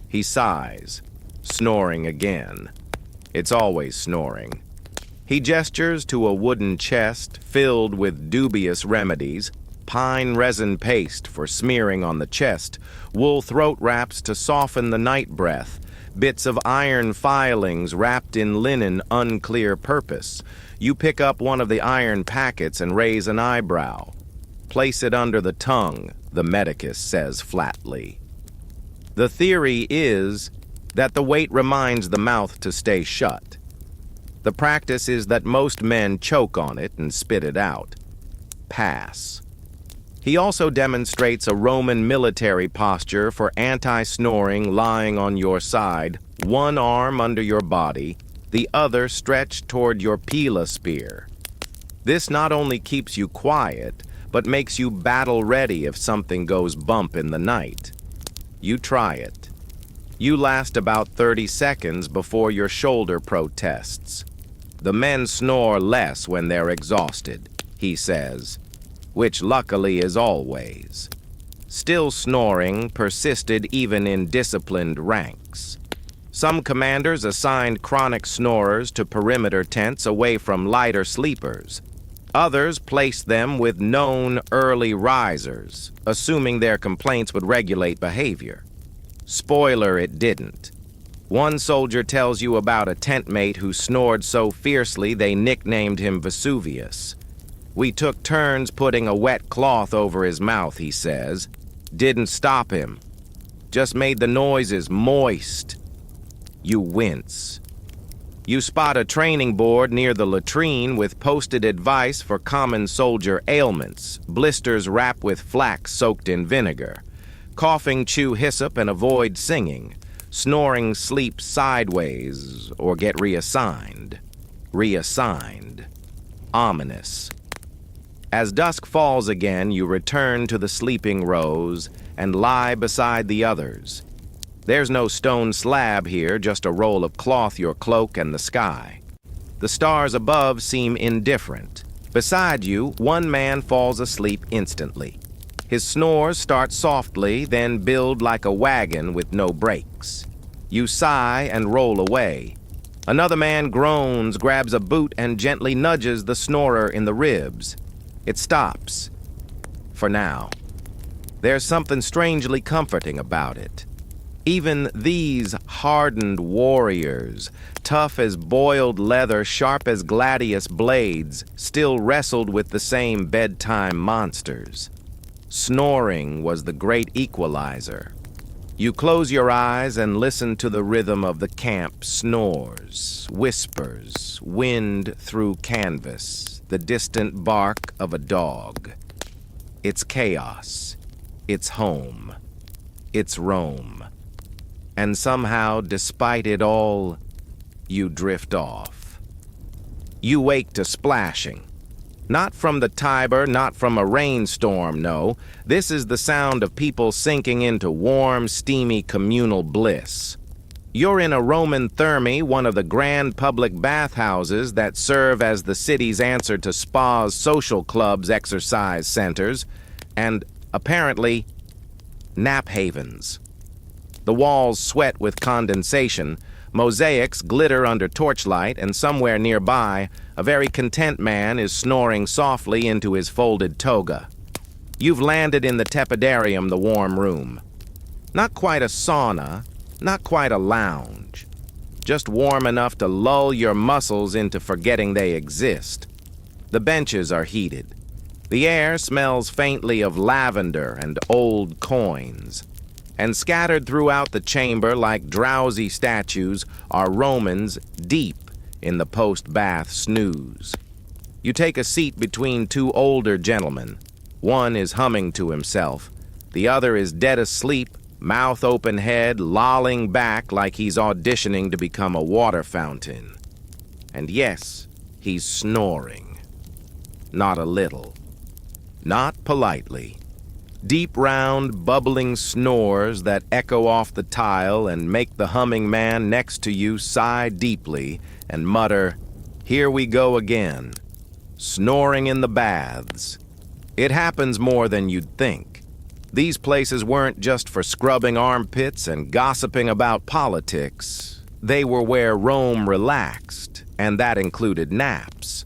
He sighs, snoring again. It's always snoring. He gestures to a wooden chest filled with dubious remedies, pine resin paste for smearing on the chest, wool throat wraps to soften the night breath, bits of iron filings wrapped in linen unclear purpose. You pick up one of the iron packets and raise an eyebrow. Place it under the tongue, the medicus says flatly. The theory is that the weight reminds the mouth to stay shut. The practice is that most men choke on it and spit it out. Pass. He also demonstrates a Roman military posture for anti-snoring, lying on your side, one arm under your body, the other stretched toward your pila spear. This not only keeps you quiet, but makes you battle-ready if something goes bump in the night. You try it. You last about 30 seconds before your shoulder protests. The men snore less when they're exhausted, he says, which luckily is always. Still snoring persisted even in disciplined ranks. Some commanders assigned chronic snorers to perimeter tents away from lighter sleepers. Others placed them with known early risers, assuming their complaints would regulate behavior. Spoiler, it didn't. One soldier tells you about a tent mate who snored so fiercely they nicknamed him Vesuvius. We took turns putting a wet cloth over his mouth, he says. Didn't stop him. Just made the noises moist. You wince. You spot a training board near the latrine with posted advice for common soldier ailments, blisters wrapped with flax soaked in vinegar. Coughing, chew hyssop and avoid singing. Snoring, sleep sideways or get reassigned. Reassigned. Ominous. As dusk falls again, you return to the sleeping rows and lie beside the others. There's no stone slab here, just a roll of cloth, your cloak, and the sky. The stars above seem indifferent. Beside you, one man falls asleep instantly. His snores start softly, then build like a wagon with no brakes. You sigh and roll away. Another man groans, grabs a boot, and gently nudges the snorer in the ribs. It stops. For now. There's something strangely comforting about it. Even these hardened warriors, tough as boiled leather, sharp as gladius blades, still wrestled with the same bedtime monsters. Snoring was the great equalizer. You close your eyes and listen to the rhythm of the camp snores, whispers, wind through canvas, the distant bark of a dog. It's chaos. It's home. It's Rome. And somehow, despite it all, you drift off. You wake to splashing. Not from the Tiber, not from a rainstorm, no. This is the sound of people sinking into warm, steamy communal bliss. You're in a Roman therme, one of the grand public bathhouses that serve as the city's answer to spas, social clubs, exercise centers, and, apparently, nap havens. The walls sweat with condensation, mosaics glitter under torchlight, and somewhere nearby, a very content man is snoring softly into his folded toga. You've landed in the tepidarium, the warm room. Not quite a sauna, not quite a lounge. Just warm enough to lull your muscles into forgetting they exist. The benches are heated. The air smells faintly of lavender and old coins. And scattered throughout the chamber like drowsy statues are Romans deep in the post-bath snooze. You take a seat between two older gentlemen. One is humming to himself. The other is dead asleep, mouth open head, lolling back like he's auditioning to become a water fountain. And yes, he's snoring. Not a little. Not politely. Deep, round, bubbling snores that echo off the tile and make the humming man next to you sigh deeply and mutter, "Here we go again." Snoring in the baths. It happens more than you'd think. These places weren't just for scrubbing armpits and gossiping about politics. They were where Rome relaxed, and that included naps.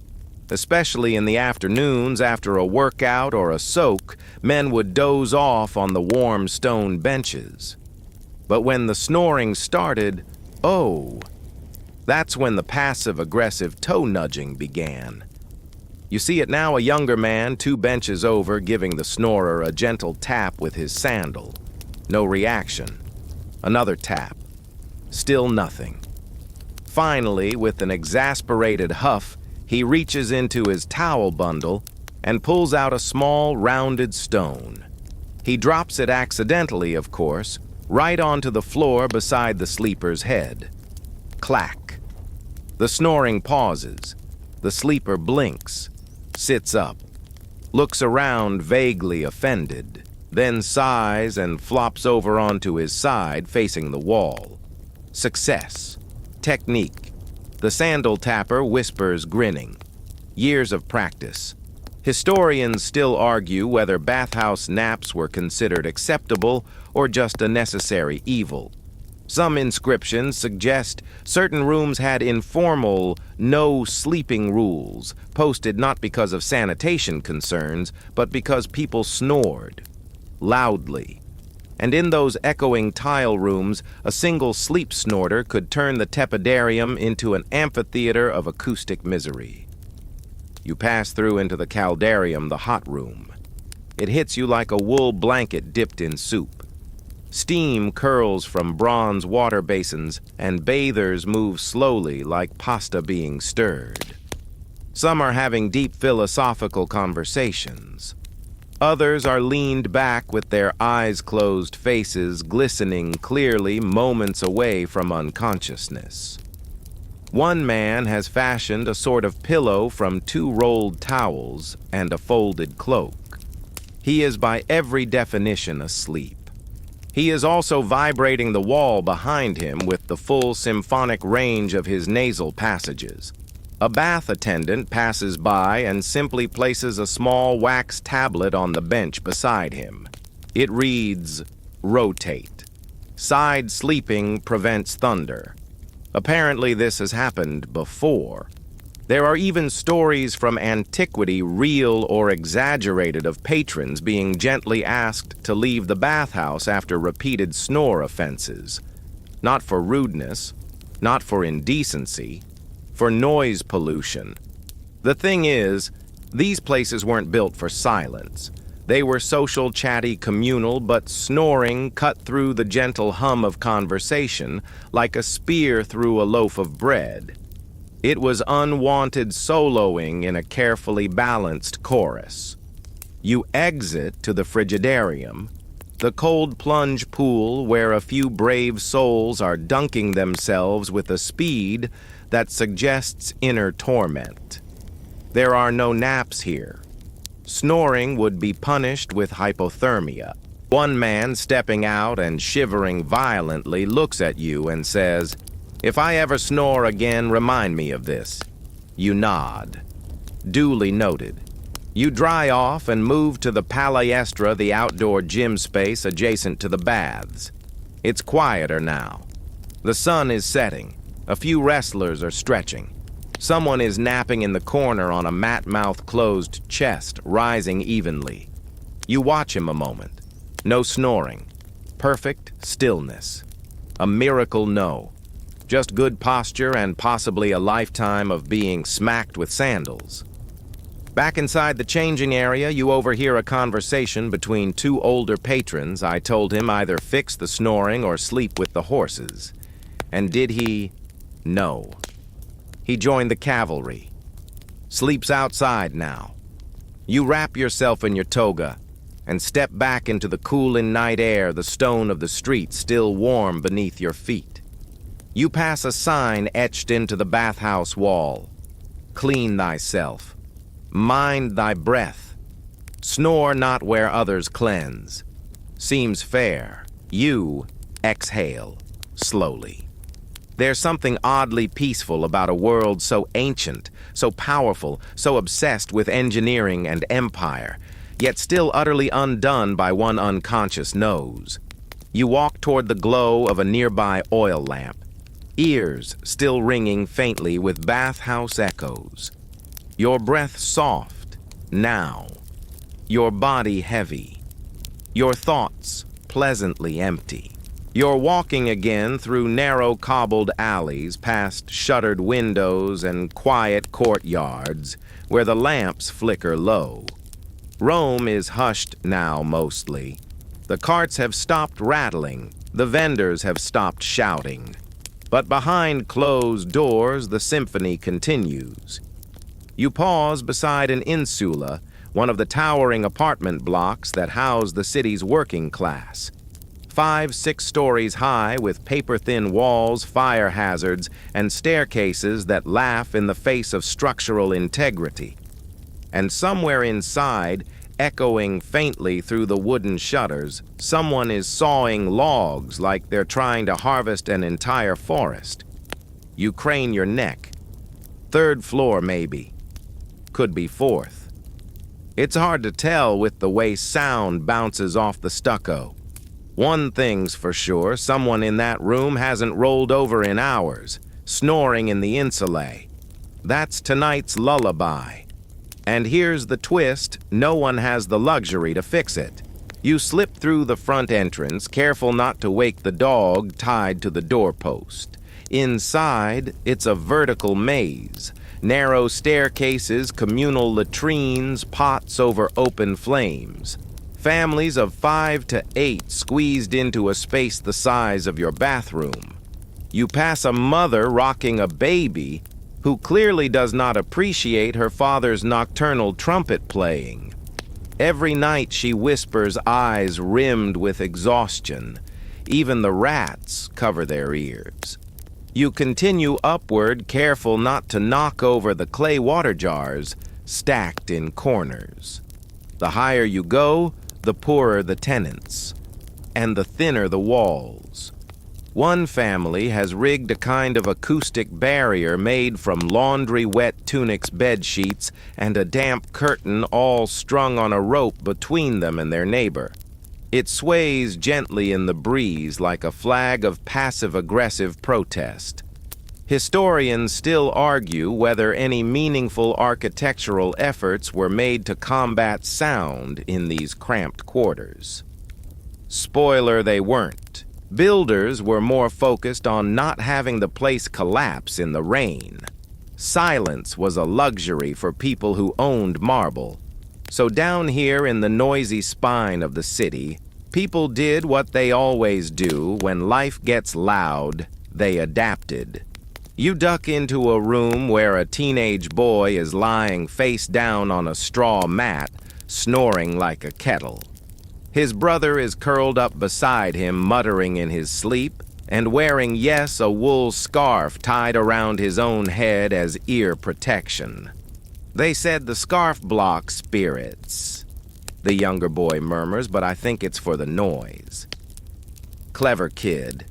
Especially in the afternoons after a workout or a soak, men would doze off on the warm stone benches. But when the snoring started, oh, that's when the passive-aggressive toe-nudging began. You see it now, a younger man 2 benches over giving the snorer a gentle tap with his sandal. No reaction. Another tap. Still nothing. Finally, with an exasperated huff, he reaches into his towel bundle and pulls out a small, rounded stone. He drops it accidentally, of course, right onto the floor beside the sleeper's head. Clack. The snoring pauses. The sleeper blinks, sits up, looks around vaguely offended, then sighs and flops over onto his side facing the wall. Success. Technique. The sandal tapper whispers, grinning. Years of practice. Historians still argue whether bathhouse naps were considered acceptable or just a necessary evil. Some inscriptions suggest certain rooms had informal, no-sleeping rules, posted not because of sanitation concerns, but because people snored. Loudly. And in those echoing tile rooms, a single sleep snorter could turn the tepidarium into an amphitheater of acoustic misery. You pass through into the caldarium, the hot room. It hits you like a wool blanket dipped in soup. Steam curls from bronze water basins, and bathers move slowly like pasta being stirred. Some are having deep philosophical conversations. Others are leaned back with their eyes closed, faces glistening clearly moments away from unconsciousness. One man has fashioned a sort of pillow from 2 rolled towels and a folded cloak. He is by every definition asleep. He is also vibrating the wall behind him with the full symphonic range of his nasal passages. A bath attendant passes by and simply places a small wax tablet on the bench beside him. It reads, "Rotate. Side sleeping prevents thunder." Apparently this has happened before. There are even stories from antiquity, real or exaggerated, of patrons being gently asked to leave the bathhouse after repeated snore offenses. Not for rudeness, not for indecency, for noise pollution. The thing is, these places weren't built for silence. They were social, chatty, communal, but snoring cut through the gentle hum of conversation like a spear through a loaf of bread. It was unwanted soloing in a carefully balanced chorus. You exit to the frigidarium, the cold plunge pool where a few brave souls are dunking themselves with a speed that suggests inner torment. There are no naps here. Snoring would be punished with hypothermia. One man, stepping out and shivering violently, looks at you and says, "If I ever snore again, remind me of this." You nod. Duly noted. You dry off and move to the palestra, the outdoor gym space adjacent to the baths. It's quieter now. The sun is setting. A few wrestlers are stretching. Someone is napping in the corner on a mat mouth closed chest, rising evenly. You watch him a moment. No snoring. Perfect stillness. A miracle no. Just good posture and possibly a lifetime of being smacked with sandals. Back inside the changing area, you overhear a conversation between 2 older patrons. I told him either fix the snoring or sleep with the horses. And did he? No. He joined the cavalry. Sleeps outside now. You wrap yourself in your toga and step back into the cooling night air, the stone of the street still warm beneath your feet. You pass a sign etched into the bathhouse wall. Clean thyself. Mind thy breath. Snore not where others cleanse. Seems fair. You exhale slowly. There's something oddly peaceful about a world so ancient, so powerful, so obsessed with engineering and empire, yet still utterly undone by one unconscious nose. You walk toward the glow of a nearby oil lamp, ears still ringing faintly with bathhouse echoes. Your breath soft, now. Your body heavy. Your thoughts pleasantly empty. You're walking again through narrow cobbled alleys, past shuttered windows and quiet courtyards where the lamps flicker low. Rome is hushed now mostly. The carts have stopped rattling, the vendors have stopped shouting. But behind closed doors, the symphony continues. You pause beside an insula, one of the towering apartment blocks that house the city's working class. 5-6 stories high with paper-thin walls, fire hazards, and staircases that laugh in the face of structural integrity. And somewhere inside, echoing faintly through the wooden shutters, someone is sawing logs like they're trying to harvest an entire forest. You crane your neck. 3rd floor, maybe. Could be 4th. It's hard to tell with the way sound bounces off the stucco. One thing's for sure, someone in that room hasn't rolled over in hours, snoring in the insulae. That's tonight's lullaby. And here's the twist, no one has the luxury to fix it. You slip through the front entrance, careful not to wake the dog tied to the doorpost. Inside, it's a vertical maze. Narrow staircases, communal latrines, pots over open flames. Families of 5 to 8 squeezed into a space the size of your bathroom. You pass a mother rocking a baby who clearly does not appreciate her father's nocturnal trumpet playing. Every night she whispers, eyes rimmed with exhaustion. Even the rats cover their ears. You continue upward, careful not to knock over the clay water jars stacked in corners. The higher you go, the poorer the tenants, and the thinner the walls. One family has rigged a kind of acoustic barrier made from laundry-wet tunics, bed sheets, and a damp curtain all strung on a rope between them and their neighbor. It sways gently in the breeze like a flag of passive-aggressive protest. Historians still argue whether any meaningful architectural efforts were made to combat sound in these cramped quarters. Spoiler, they weren't. Builders were more focused on not having the place collapse in the rain. Silence was a luxury for people who owned marble. So down here in the noisy spine of the city, people did what they always do when life gets loud, they adapted. You duck into a room where a teenage boy is lying face down on a straw mat, snoring like a kettle. His brother is curled up beside him, muttering in his sleep, and wearing, yes, a wool scarf tied around his own head as ear protection. They said the scarf blocks spirits, the younger boy murmurs, but I think it's for the noise. Clever kid.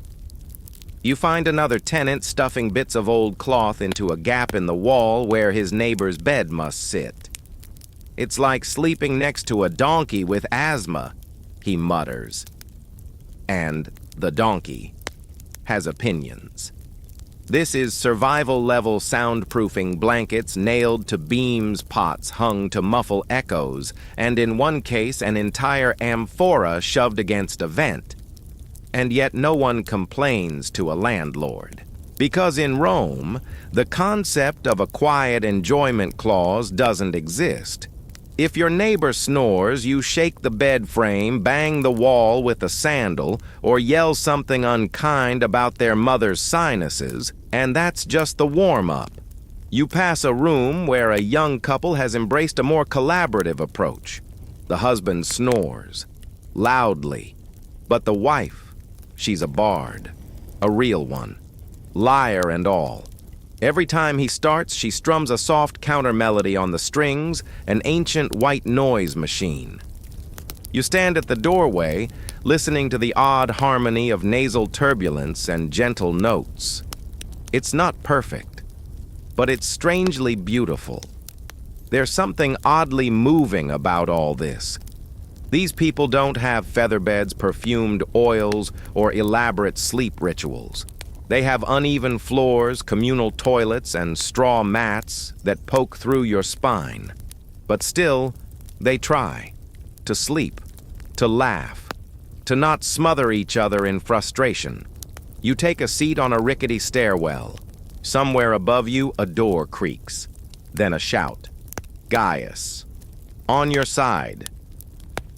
You find another tenant stuffing bits of old cloth into a gap in the wall where his neighbor's bed must sit. It's like sleeping next to a donkey with asthma, he mutters. And the donkey has opinions. This is survival-level soundproofing blankets nailed to beams, pots hung to muffle echoes, and in one case an entire amphora shoved against a vent. And yet no one complains to a landlord. Because in Rome, the concept of a quiet enjoyment clause doesn't exist. If your neighbor snores, you shake the bed frame, bang the wall with a sandal, or yell something unkind about their mother's sinuses, and that's just the warm-up. You pass a room where a young couple has embraced a more collaborative approach. The husband snores, loudly, but the wife, she's a bard, a real one, liar and all. Every time he starts, she strums a soft counter melody on the strings, an ancient white noise machine. You stand at the doorway, listening to the odd harmony of nasal turbulence and gentle notes. It's not perfect, but it's strangely beautiful. There's something oddly moving about all this. These people don't have featherbeds, perfumed oils, or elaborate sleep rituals. They have uneven floors, communal toilets, and straw mats that poke through your spine. But still, they try to sleep, to laugh, to not smother each other in frustration. You take a seat on a rickety stairwell. Somewhere above you, a door creaks. Then a shout. Gaius. On your side.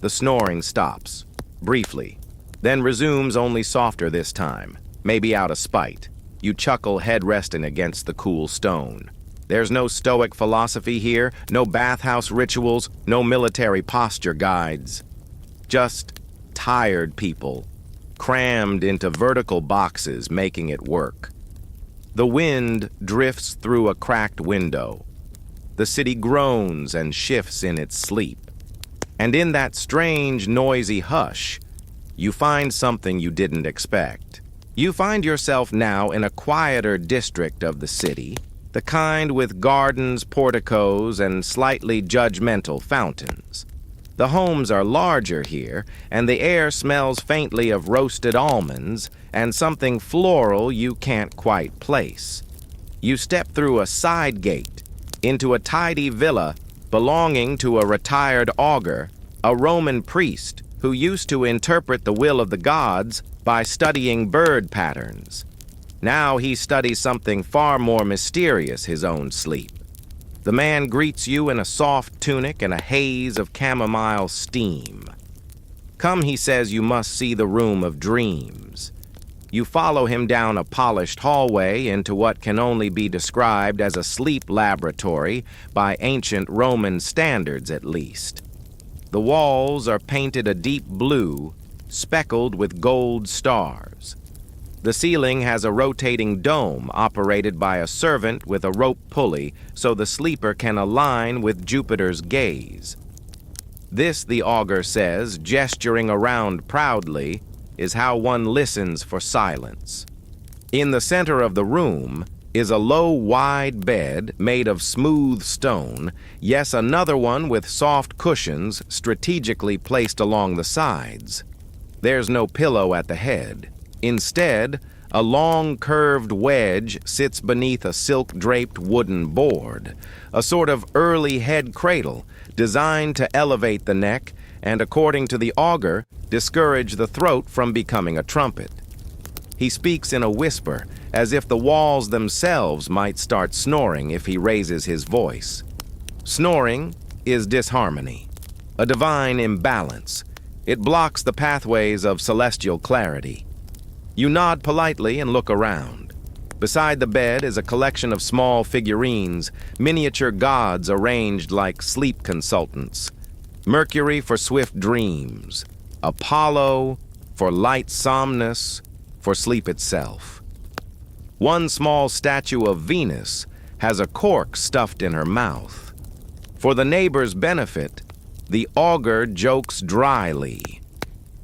The snoring stops, briefly, then resumes only softer this time, maybe out of spite. You chuckle, head resting against the cool stone. There's no stoic philosophy here, no bathhouse rituals, no military posture guides. Just tired people, crammed into vertical boxes, making it work. The wind drifts through a cracked window. The city groans and shifts in its sleep. And in that strange, noisy hush, you find something you didn't expect. You find yourself now in a quieter district of the city, the kind with gardens, porticos, and slightly judgmental fountains. The homes are larger here, and the air smells faintly of roasted almonds and something floral you can't quite place. You step through a side gate into a tidy villa belonging to a retired augur, a Roman priest who used to interpret the will of the gods by studying bird patterns. Now he studies something far more mysterious, his own sleep. The man greets you in a soft tunic and a haze of chamomile steam. Come, he says, you must see the room of dreams. You follow him down a polished hallway into what can only be described as a sleep laboratory by ancient Roman standards, at least. The walls are painted a deep blue, speckled with gold stars. The ceiling has a rotating dome operated by a servant with a rope pulley so the sleeper can align with Jupiter's gaze. This, the augur says, gesturing around proudly, is how one listens for silence. In the center of the room is a low, wide bed made of smooth stone, yes, another one with soft cushions strategically placed along the sides. There's no pillow at the head. Instead, a long, curved wedge sits beneath a silk-draped wooden board, a sort of early head cradle designed to elevate the neck and, according to the augur, discourage the throat from becoming a trumpet. He speaks in a whisper, as if the walls themselves might start snoring if he raises his voice. Snoring is disharmony, a divine imbalance. It blocks the pathways of celestial clarity. You nod politely and look around. Beside the bed is a collection of small figurines, miniature gods arranged like sleep consultants. Mercury for swift dreams, Apollo for light somnus, for sleep itself. One small statue of Venus has a cork stuffed in her mouth. For the neighbor's benefit, the augur jokes dryly.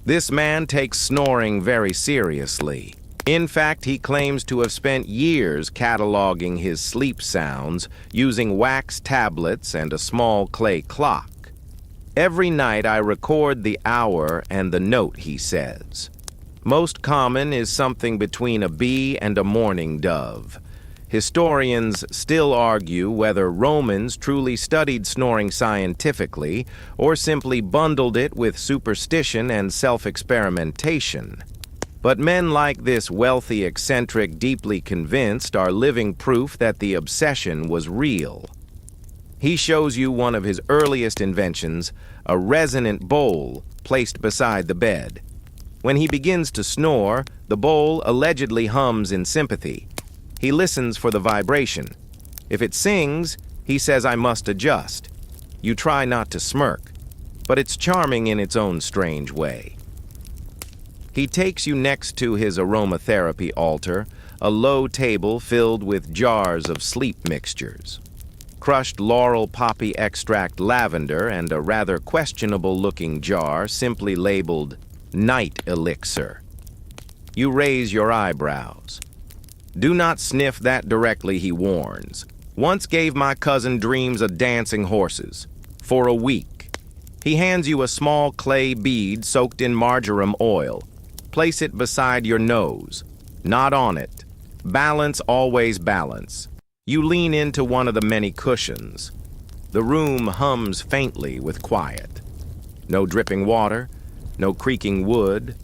This man takes snoring very seriously. In fact, he claims to have spent years cataloging his sleep sounds using wax tablets and a small clay clock. Every night I record the hour and the note, he says. Most common is something between a bee and a mourning dove. Historians still argue whether Romans truly studied snoring scientifically or simply bundled it with superstition and self-experimentation. But men like this wealthy eccentric, deeply convinced, are living proof that the obsession was real. He shows you one of his earliest inventions, a resonant bowl placed beside the bed. When he begins to snore, the bowl allegedly hums in sympathy. He listens for the vibration. If it sings, he says, I must adjust. You try not to smirk, but it's charming in its own strange way. He takes you next to his aromatherapy altar, a low table filled with jars of sleep mixtures. Crushed laurel poppy extract lavender and a rather questionable-looking jar simply labeled night elixir. You raise your eyebrows. Do not sniff that directly, he warns. Once gave my cousin dreams of dancing horses. For a week. He hands you a small clay bead soaked in marjoram oil. Place it beside your nose. Not on it. Balance, always balance. You lean into one of the many cushions. The room hums faintly with quiet. No dripping water, no creaking wood,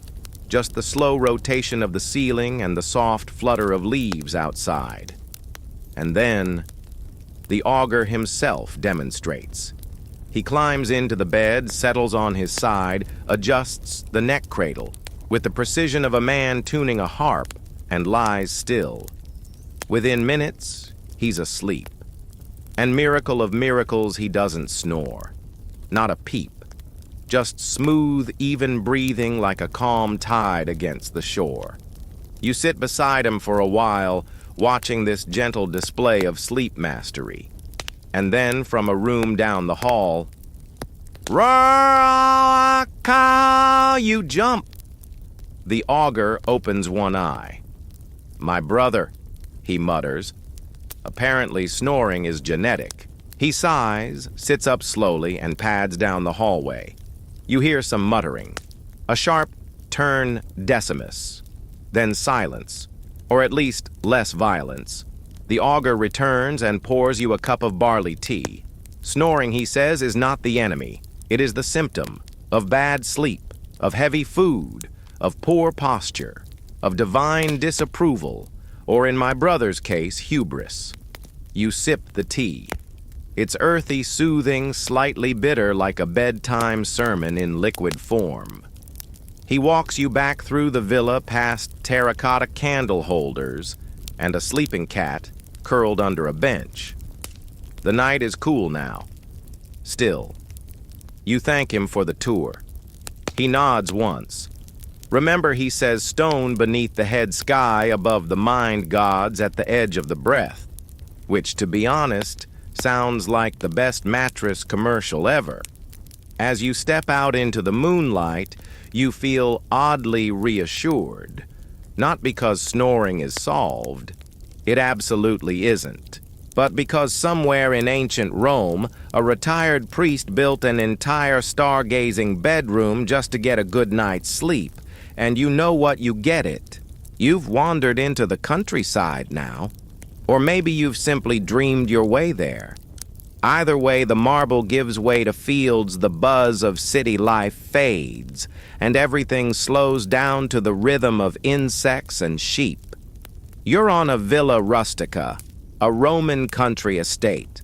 just the slow rotation of the ceiling and the soft flutter of leaves outside. And then, the augur himself demonstrates. He climbs into the bed, settles on his side, adjusts the neck cradle with the precision of a man tuning a harp, and lies still. Within minutes, he's asleep. And miracle of miracles, he doesn't snore. Not a peep. Just smooth, even breathing like a calm tide against the shore. You sit beside him for a while, watching this gentle display of sleep mastery. And then, from a room down the hall, "Raka!" You jump. The augur opens one eye. "My brother," he mutters. Apparently, snoring is genetic. He sighs, sits up slowly, and pads down the hallway. You hear some muttering. A sharp turn decimus. Then silence, or at least less violence. The augur returns and pours you a cup of barley tea. Snoring, he says, is not the enemy. It is the symptom of bad sleep, of heavy food, of poor posture, of divine disapproval, or in my brother's case, hubris. You sip the tea. It's earthy, soothing, slightly bitter like a bedtime sermon in liquid form. He walks you back through the villa past terracotta candle holders and a sleeping cat curled under a bench. The night is cool now. Still. You thank him for the tour. He nods once. Remember, he says, stone beneath the head sky above the mind gods at the edge of the breath, which, to be honest, sounds like the best mattress commercial ever. As you step out into the moonlight, you feel oddly reassured. Not because snoring is solved. It absolutely isn't. But because somewhere in ancient Rome, a retired priest built an entire stargazing bedroom just to get a good night's sleep. And you know what, you get it. You've wandered into the countryside now. Or maybe you've simply dreamed your way there. Either way, the marble gives way to fields, the buzz of city life fades, and everything slows down to the rhythm of insects and sheep. You're on a villa rustica, a Roman country estate.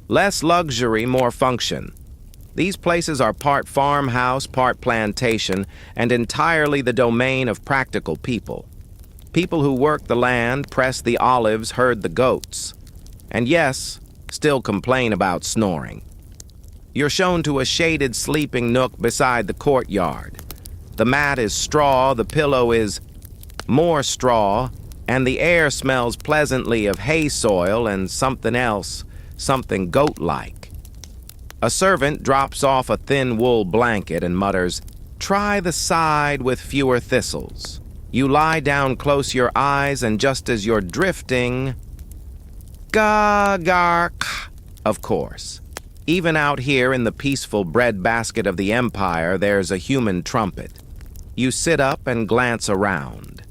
Less luxury, more function. These places are part farmhouse, part plantation, and entirely the domain of practical people. People who work the land, press the olives, herd the goats. And yes, still complain about snoring. You're shown to a shaded sleeping nook beside the courtyard. The mat is straw, the pillow is more straw, and the air smells pleasantly of hay soil and something else, something goat-like. A servant drops off a thin wool blanket and mutters, "Try the side with fewer thistles." You lie down close your eyes, and just as you're drifting, ga-gark, of course. Even out here in the peaceful breadbasket of the empire, there's a human trumpet. You sit up and glance around.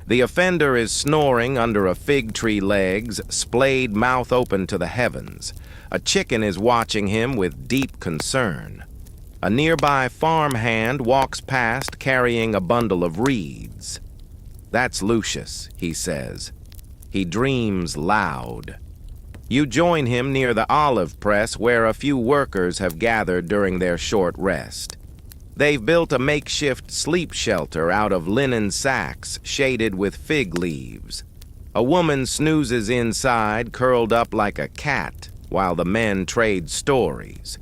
The offender is snoring under a fig tree legs, splayed mouth open to the heavens. A chicken is watching him with deep concern. A nearby farmhand walks past carrying a bundle of reeds. That's Lucius, he says. He dreams loud. You join him near the olive press where a few workers have gathered during their short rest. They've built a makeshift sleep shelter out of linen sacks shaded with fig leaves. A woman snoozes inside, curled up like a cat, while the men trade stories.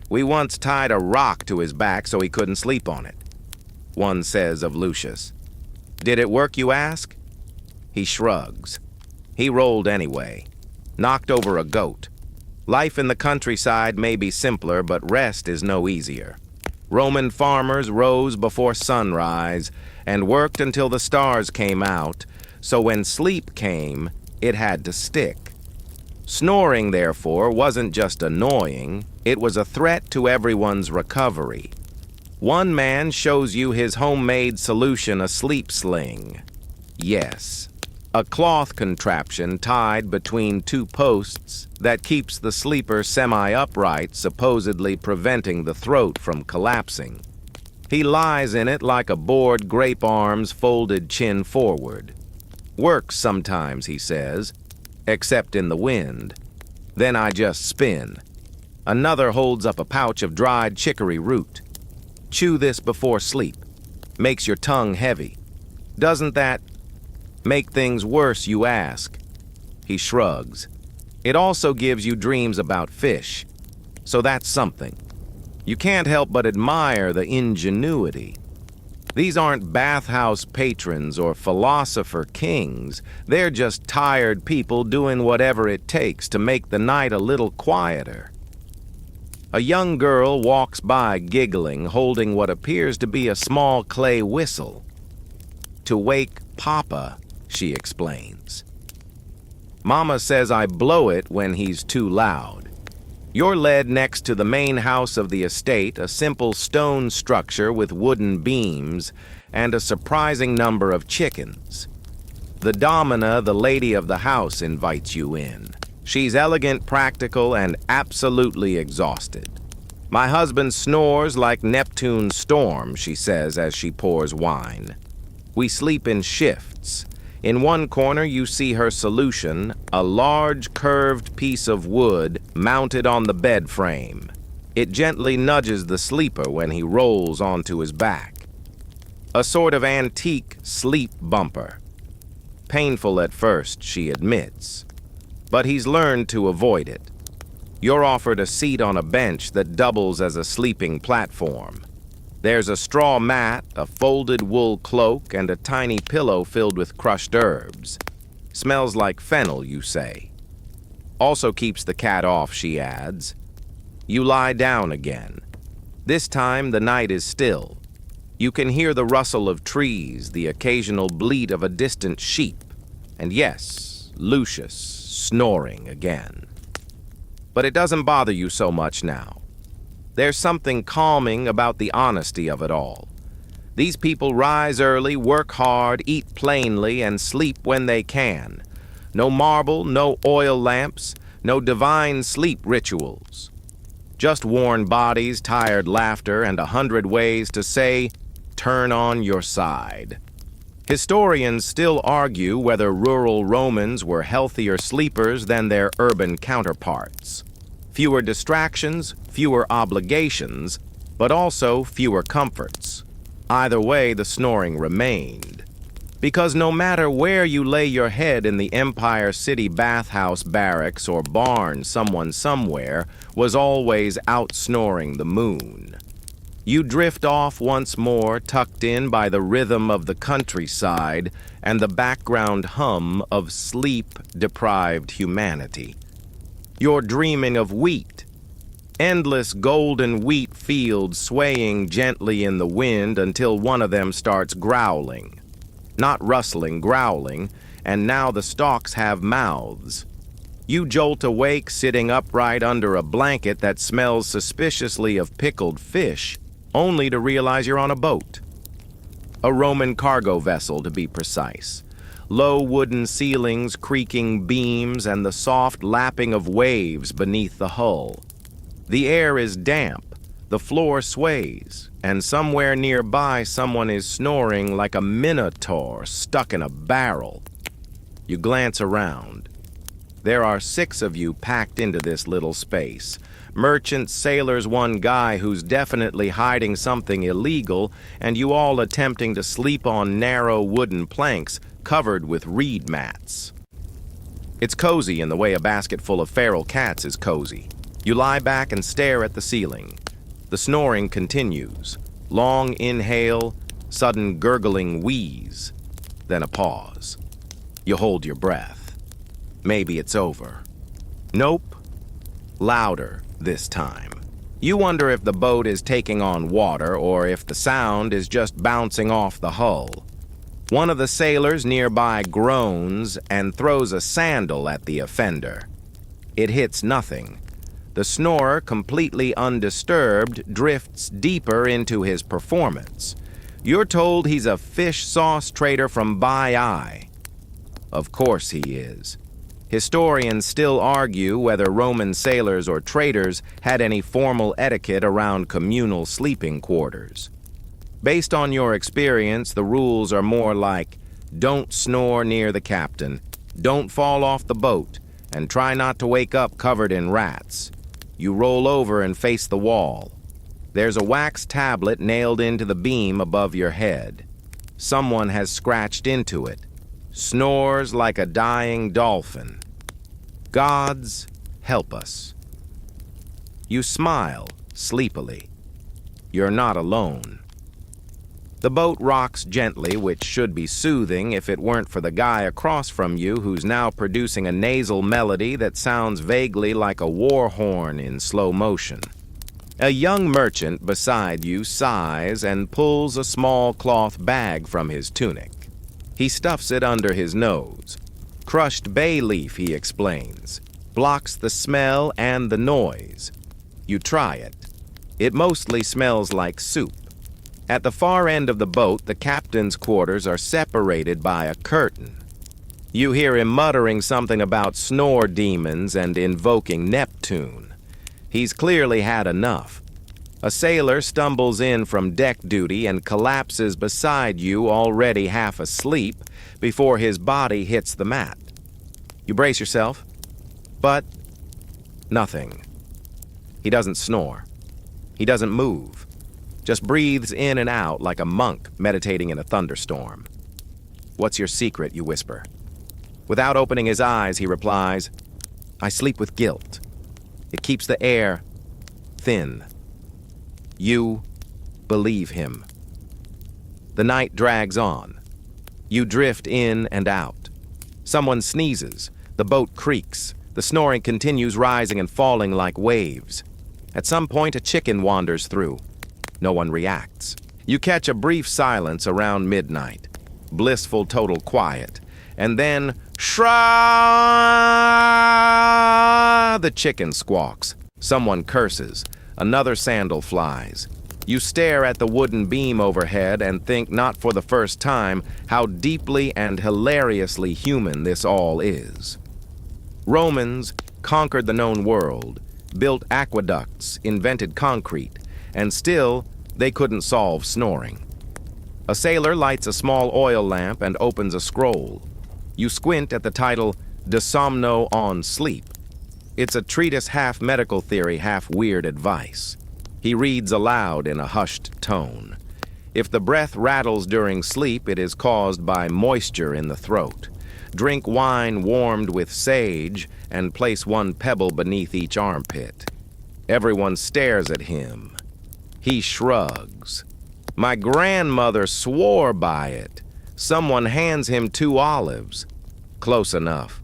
"We once tied a rock to his back so he couldn't sleep on it," one says of Lucius. "Did it work, you ask?" He shrugs. He rolled anyway. Knocked over a goat. Life in the countryside may be simpler, but rest is no easier. Roman farmers rose before sunrise and worked until the stars came out, so when sleep came, it had to stick. Snoring, therefore, wasn't just annoying, it was a threat to everyone's recovery. One man shows you his homemade solution, a sleep sling. Yes, a cloth contraption tied between two posts that keeps the sleeper semi-upright, supposedly preventing the throat from collapsing. He lies in it like a bored grape, arms folded, chin forward. Works sometimes, he says, except in the wind. Then I just spin. Another holds up a pouch of dried chicory root. Chew this before sleep. Makes your tongue heavy. Doesn't that make things worse, you ask? He shrugs. It also gives you dreams about fish. So that's something. You can't help but admire the ingenuity. These aren't bathhouse patrons or philosopher kings. They're just tired people doing whatever it takes to make the night a little quieter. A young girl walks by giggling, holding what appears to be a small clay whistle. To wake Papa, she explains. Mama says I blow it when he's too loud. You're led next to the main house of the estate, a simple stone structure with wooden beams and a surprising number of chickens. The domina, the lady of the house, invites you in. She's elegant, practical, and absolutely exhausted. My husband snores like Neptune's storm, she says as she pours wine. We sleep in shifts. In one corner you see her solution, a large curved piece of wood mounted on the bed frame. It gently nudges the sleeper when he rolls onto his back. A sort of antique sleep bumper. Painful at first, she admits, but he's learned to avoid it. You're offered a seat on a bench that doubles as a sleeping platform. There's a straw mat, a folded wool cloak, and a tiny pillow filled with crushed herbs. Smells like fennel, you say. Also keeps the cat off, she adds. You lie down again. This time the night is still. You can hear the rustle of trees, the occasional bleat of a distant sheep, and yes, Lucius snoring again. But it doesn't bother you so much now. There's something calming about the honesty of it all. These people rise early, work hard, eat plainly, and sleep when they can. No marble, no oil lamps, no divine sleep rituals. Just worn bodies, tired laughter, and 100 ways to say, turn on your side. Historians still argue whether rural Romans were healthier sleepers than their urban counterparts. Fewer distractions, fewer obligations, but also fewer comforts. Either way, the snoring remained. Because no matter where you lay your head in the Empire City bathhouse, barracks, or barn, someone somewhere was always out snoring the moon. You drift off once more, tucked in by the rhythm of the countryside and the background hum of sleep-deprived humanity. You're dreaming of wheat. Endless golden wheat fields swaying gently in the wind until one of them starts growling. Not rustling, growling, and now the stalks have mouths. You jolt awake sitting upright under a blanket that smells suspiciously of pickled fish, only to realize you're on a boat. A Roman cargo vessel, to be precise. Low wooden ceilings, creaking beams, and the soft lapping of waves beneath the hull. The air is damp, the floor sways, and somewhere nearby someone is snoring like a minotaur stuck in a barrel. You glance around. There are 6 of you packed into this little space. Merchants, sailors, one guy who's definitely hiding something illegal, and you all attempting to sleep on narrow wooden planks covered with reed mats. It's cozy in the way a basket full of feral cats is cozy. You lie back and stare at the ceiling. The snoring continues. Long inhale, sudden gurgling wheeze, then a pause. You hold your breath. Maybe it's over. Nope. Louder this time. You wonder if the boat is taking on water or if the sound is just bouncing off the hull. One of the sailors nearby groans and throws a sandal at the offender. It hits nothing. The snorer, completely undisturbed, drifts deeper into his performance. You're told he's a fish sauce trader from Baiae. Of course he is. Historians still argue whether Roman sailors or traders had any formal etiquette around communal sleeping quarters. Based on your experience, the rules are more like, don't snore near the captain, don't fall off the boat, and try not to wake up covered in rats. You roll over and face the wall. There's a wax tablet nailed into the beam above your head. Someone has scratched into it. Snores like a dying dolphin. Gods, help us. You smile sleepily. You're not alone. The boat rocks gently, which should be soothing if it weren't for the guy across from you who's now producing a nasal melody that sounds vaguely like a war horn in slow motion. A young merchant beside you sighs and pulls a small cloth bag from his tunic. He stuffs it under his nose. Crushed bay leaf, he explains, blocks the smell and the noise. You try it. It mostly smells like soup. At the far end of the boat, the captain's quarters are separated by a curtain. You hear him muttering something about snore demons and invoking Neptune. He's clearly had enough. A sailor stumbles in from deck duty and collapses beside you, already half asleep, before his body hits the mat. You brace yourself, but nothing. He doesn't snore. He doesn't move. Just breathes in and out like a monk meditating in a thunderstorm. What's your secret, you whisper. Without opening his eyes, he replies, I sleep with guilt. It keeps the air thin. You believe him. The night drags on. You drift in and out. Someone sneezes. The boat creaks. The snoring continues, rising and falling like waves. At some point, a chicken wanders through. No one reacts. You catch a brief silence around midnight. Blissful total quiet. And then, shra! The chicken squawks. Someone curses. Another sandal flies. You stare at the wooden beam overhead and think, not for the first time, how deeply and hilariously human this all is. Romans conquered the known world, built aqueducts, invented concrete, and still they couldn't solve snoring. A sailor lights a small oil lamp and opens a scroll. You squint at the title, De Somno on Sleep. It's a treatise half medical theory, half weird advice. He reads aloud in a hushed tone. If the breath rattles during sleep, it is caused by moisture in the throat. Drink wine warmed with sage and place one pebble beneath each armpit. Everyone stares at him. He shrugs. My grandmother swore by it. Someone hands him 2 olives. Close enough.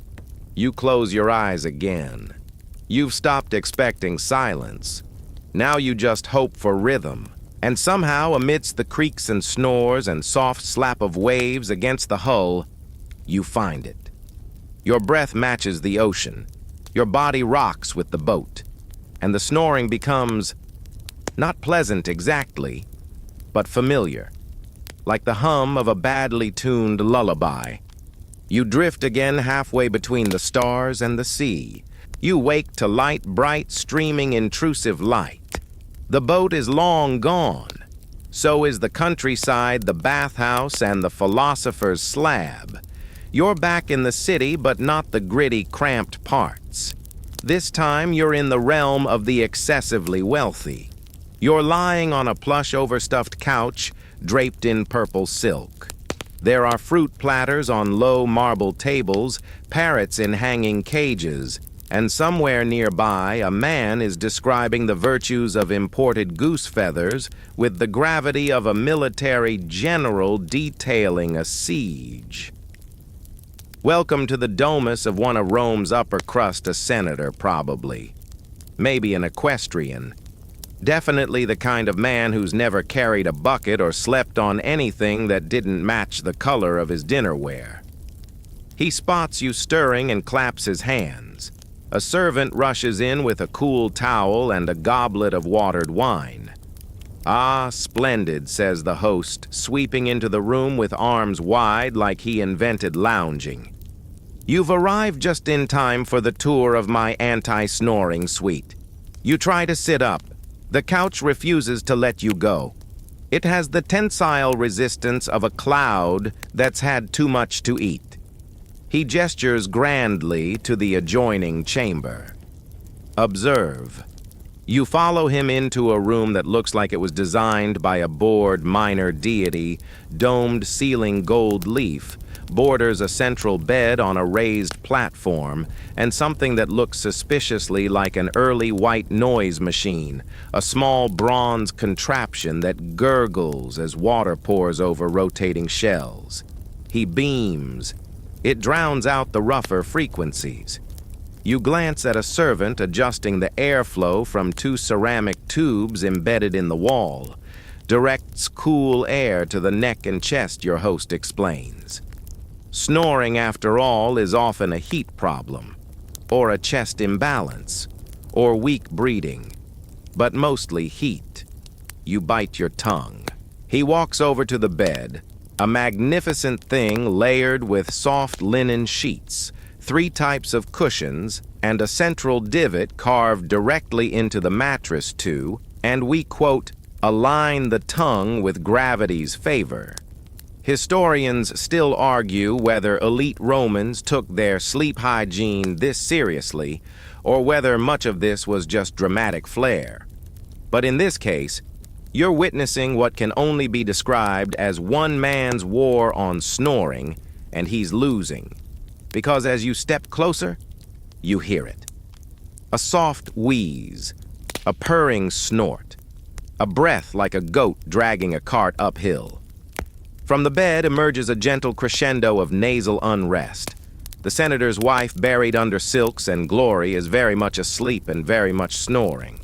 You close your eyes again. You've stopped expecting silence. Now you just hope for rhythm. And somehow, amidst the creaks and snores and soft slap of waves against the hull, you find it. Your breath matches the ocean. Your body rocks with the boat. And the snoring becomes not pleasant exactly, but familiar, like the hum of a badly tuned lullaby. You drift again halfway between the stars and the sea. You wake to light, bright, streaming, intrusive light. The boat is long gone. So is the countryside, the bathhouse, and the philosopher's slab. You're back in the city, but not the gritty, cramped parts. This time, you're in the realm of the excessively wealthy. You're lying on a plush overstuffed couch, draped in purple silk. There are fruit platters on low marble tables, parrots in hanging cages, and somewhere nearby a man is describing the virtues of imported goose feathers with the gravity of a military general detailing a siege. Welcome to the domus of one of Rome's upper crust, a senator, probably. Maybe an equestrian. Definitely the kind of man who's never carried a bucket or slept on anything that didn't match the color of his dinnerware. He spots you stirring and claps his hands. A servant rushes in with a cool towel and a goblet of watered wine. "Ah, splendid," says the host, sweeping into the room with arms wide like he invented lounging. "You've arrived just in time for the tour of my anti-snoring suite. You try to sit up. The couch refuses to let you go. It has the tensile resistance of a cloud that's had too much to eat." He gestures grandly to the adjoining chamber. Observe. You follow him into a room that looks like it was designed by a bored minor deity. Domed ceiling gold leaf borders a central bed on a raised platform, and something that looks suspiciously like an early white noise machine, a small bronze contraption that gurgles as water pours over rotating shells. He beams. It drowns out the rougher frequencies. You glance at a servant adjusting the airflow from two ceramic tubes embedded in the wall. Directs cool air to the neck and chest, your host explains. Snoring, after all, is often a heat problem, or a chest imbalance, or weak breathing, but mostly heat. You bite your tongue. He walks over to the bed, a magnificent thing layered with soft linen sheets, 3 types of cushions, and a central divot carved directly into the mattress and we, quote, align the tongue with gravity's favor. Historians still argue whether elite Romans took their sleep hygiene this seriously, or whether much of this was just dramatic flair. But in this case, you're witnessing what can only be described as one man's war on snoring, and he's losing. Because as you step closer, you hear it. A soft wheeze, a purring snort, a breath like a goat dragging a cart uphill. From the bed emerges a gentle crescendo of nasal unrest. The senator's wife, buried under silks and glory, is very much asleep and very much snoring.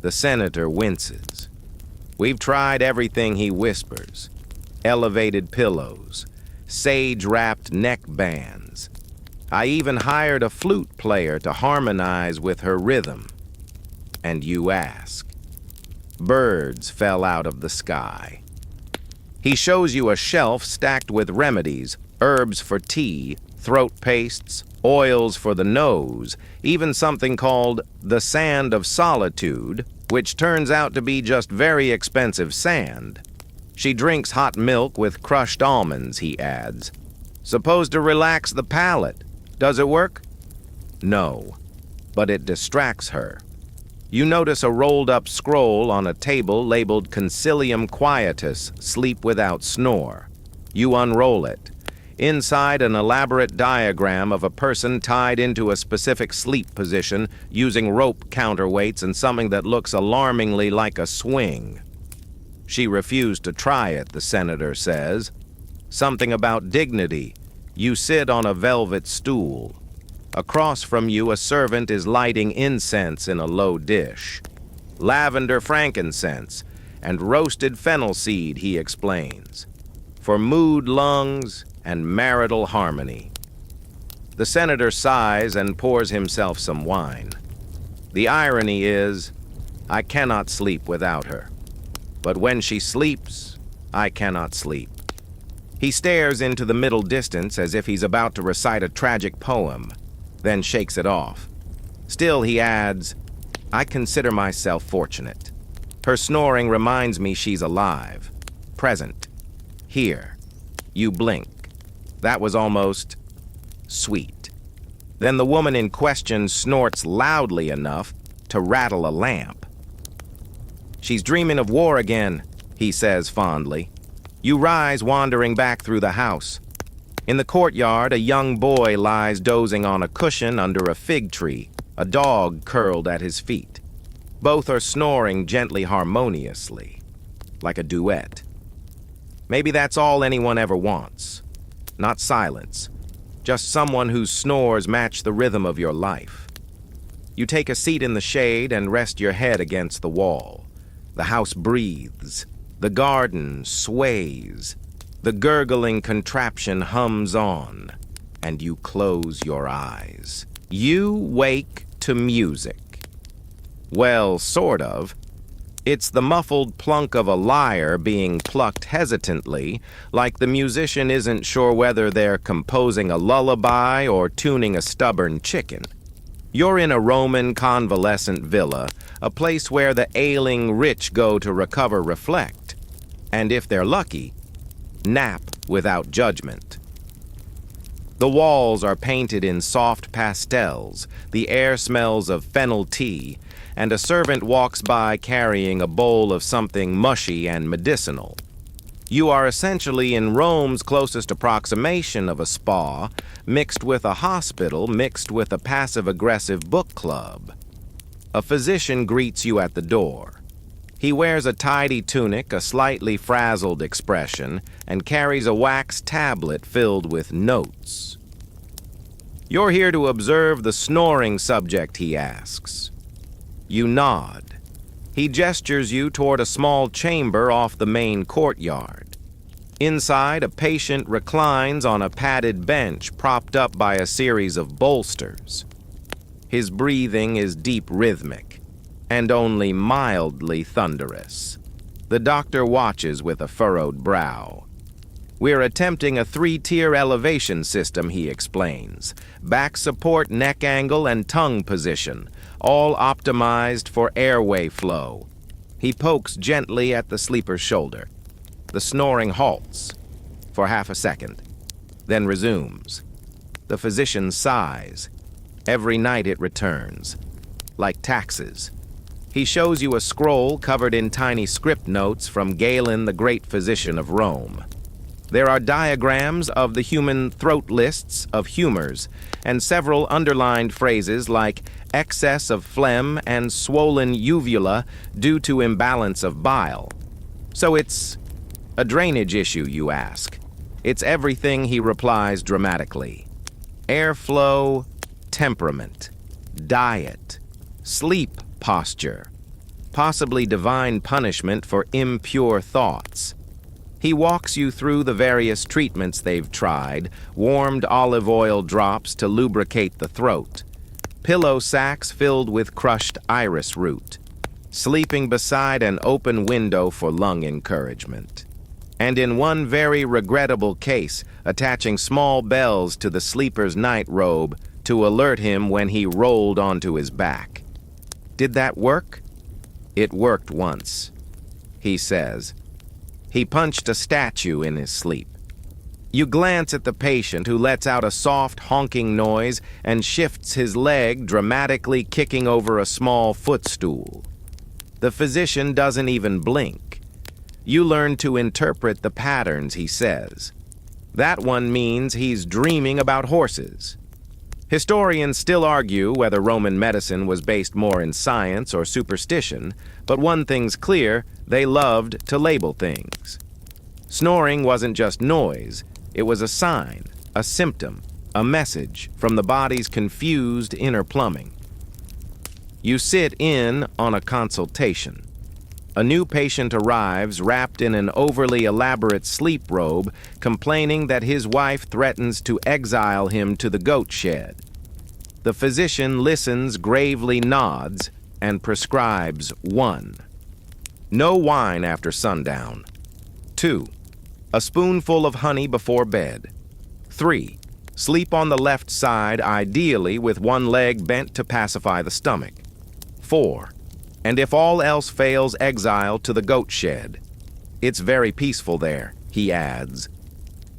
The senator winces. "We've tried everything," he whispers. "Elevated pillows, sage-wrapped neck bands. I even hired a flute player to harmonize with her rhythm." And you ask. Birds fell out of the sky. He shows you a shelf stacked with remedies, herbs for tea, throat pastes, oils for the nose, even something called the sand of solitude, which turns out to be just very expensive sand. She drinks hot milk with crushed almonds, he adds. Supposed to relax the palate. Does it work? No, but it distracts her. You notice a rolled-up scroll on a table labeled Concilium Quietus, Sleep Without Snore. You unroll it. Inside, an elaborate diagram of a person tied into a specific sleep position using rope counterweights and something that looks alarmingly like a swing. She refused to try it, the senator says. Something about dignity. You sit on a velvet stool. Across from you, a servant is lighting incense in a low dish. Lavender frankincense and roasted fennel seed, he explains, for mood lungs and marital harmony. The senator sighs and pours himself some wine. The irony is, I cannot sleep without her. But when she sleeps, I cannot sleep. He stares into the middle distance as if he's about to recite a tragic poem, then shakes it off. Still, he adds, I consider myself fortunate. Her snoring reminds me she's alive, present, here. You blink. That was almost sweet. Then the woman in question snorts loudly enough to rattle a lamp. She's dreaming of war again, he says fondly. You rise, wandering back through the house. In the courtyard, a young boy lies dozing on a cushion under a fig tree, a dog curled at his feet. Both are snoring gently harmoniously, like a duet. Maybe that's all anyone ever wants. Not silence, just someone whose snores match the rhythm of your life. You take a seat in the shade and rest your head against the wall. The house breathes. The garden sways. The gurgling contraption hums on, and you close your eyes. You wake to music. Well, sort of. It's the muffled plunk of a lyre being plucked hesitantly, like the musician isn't sure whether they're composing a lullaby or tuning a stubborn chicken. You're in a Roman convalescent villa, a place where the ailing rich go to recover, reflect, and if they're lucky, nap without judgment. The walls are painted in soft pastels, the air smells of fennel tea, and a servant walks by carrying a bowl of something mushy and medicinal. You are essentially in Rome's closest approximation of a spa, mixed with a hospital, mixed with a passive-aggressive book club. A physician greets you at the door. He wears a tidy tunic, a slightly frazzled expression, and carries a wax tablet filled with notes. "You're here to observe the snoring subject," he asks. You nod. He gestures you toward a small chamber off the main courtyard. Inside, a patient reclines on a padded bench propped up by a series of bolsters. His breathing is deep rhythmic, and only mildly thunderous. The doctor watches with a furrowed brow. "We're attempting a 3-tier elevation system," he explains. "Back support, neck angle, and tongue position, all optimized for airway flow." He pokes gently at the sleeper's shoulder. The snoring halts for half a second, then resumes. The physician sighs. Every night it returns, like taxes. He shows you a scroll covered in tiny script notes from Galen, the great physician of Rome. There are diagrams of the human throat lists of humors, and several underlined phrases like excess of phlegm and swollen uvula due to imbalance of bile. So it's a drainage issue, you ask. It's everything, he replies dramatically. Airflow, temperament, diet, sleep posture, possibly divine punishment for impure thoughts. He walks you through the various treatments they've tried, warmed olive oil drops to lubricate the throat, pillow sacks filled with crushed iris root, sleeping beside an open window for lung encouragement, and in one very regrettable case, attaching small bells to the sleeper's night robe to alert him when he rolled onto his back. Did that work? It worked once, he says. He punched a statue in his sleep. You glance at the patient, who lets out a soft honking noise and shifts his leg, dramatically kicking over a small footstool. The physician doesn't even blink. You learn to interpret the patterns, he says. That one means he's dreaming about horses. Historians still argue whether Roman medicine was based more in science or superstition, but one thing's clear: they loved to label things. Snoring wasn't just noise, it was a sign, a symptom, a message from the body's confused inner plumbing. You sit in on a consultation. A new patient arrives wrapped in an overly elaborate sleep robe, complaining that his wife threatens to exile him to the goat shed. The physician listens, gravely nods, and prescribes 1. No wine after sundown. 2. A spoonful of honey before bed. 3. Sleep on the left side, ideally with one leg bent to pacify the stomach. 4. And if all else fails, exile to the goat shed. It's very peaceful there, he adds.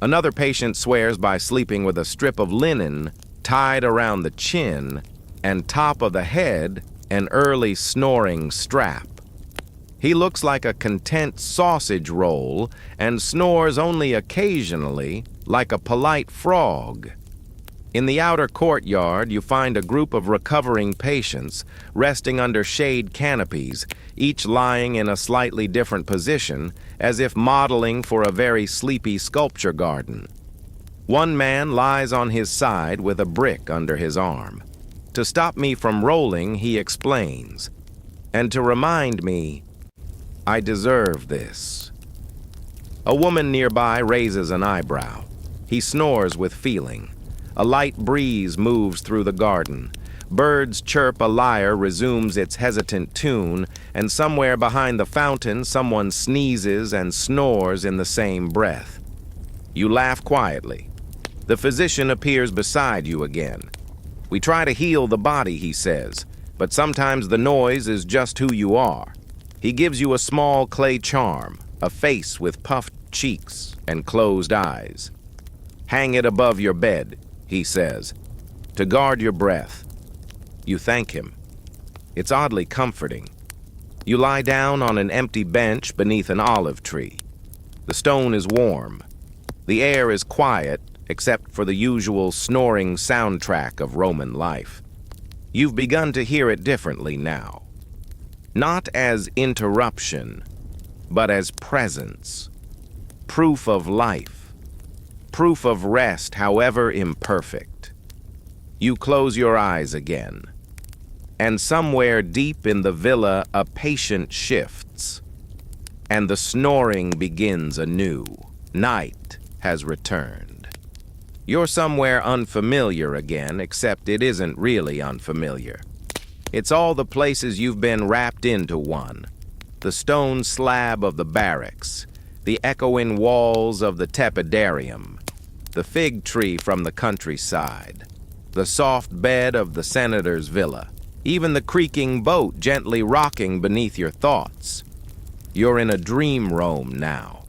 Another patient swears by sleeping with a strip of linen tied around the chin and top of the head, an early snoring strap. He looks like a content sausage roll and snores only occasionally, like a polite frog. In the outer courtyard, you find a group of recovering patients resting under shade canopies, each lying in a slightly different position, as if modeling for a very sleepy sculpture garden. One man lies on his side with a brick under his arm. To stop me from rolling, he explains, and to remind me, I deserve this. A woman nearby raises an eyebrow. He snores with feeling. A light breeze moves through the garden. Birds chirp, a lyre resumes its hesitant tune, and somewhere behind the fountain someone sneezes and snores in the same breath. You laugh quietly. The physician appears beside you again. We try to heal the body, he says, but sometimes the noise is just who you are. He gives you a small clay charm, a face with puffed cheeks and closed eyes. Hang it above your bed, he says, to guard your breath. You thank him. It's oddly comforting. You lie down on an empty bench beneath an olive tree. The stone is warm. The air is quiet, except for the usual snoring soundtrack of Roman life. You've begun to hear it differently now. Not as interruption, but as presence. Proof of life. Proof of rest, however imperfect. You close your eyes again. And somewhere deep in the villa, a patient shifts. And the snoring begins anew. Night has returned. You're somewhere unfamiliar again, except it isn't really unfamiliar. It's all the places you've been wrapped into one. The stone slab of the barracks, the echoing walls of the tepidarium, the fig tree from the countryside, the soft bed of the senator's villa, even the creaking boat gently rocking beneath your thoughts. You're in a dream Rome now.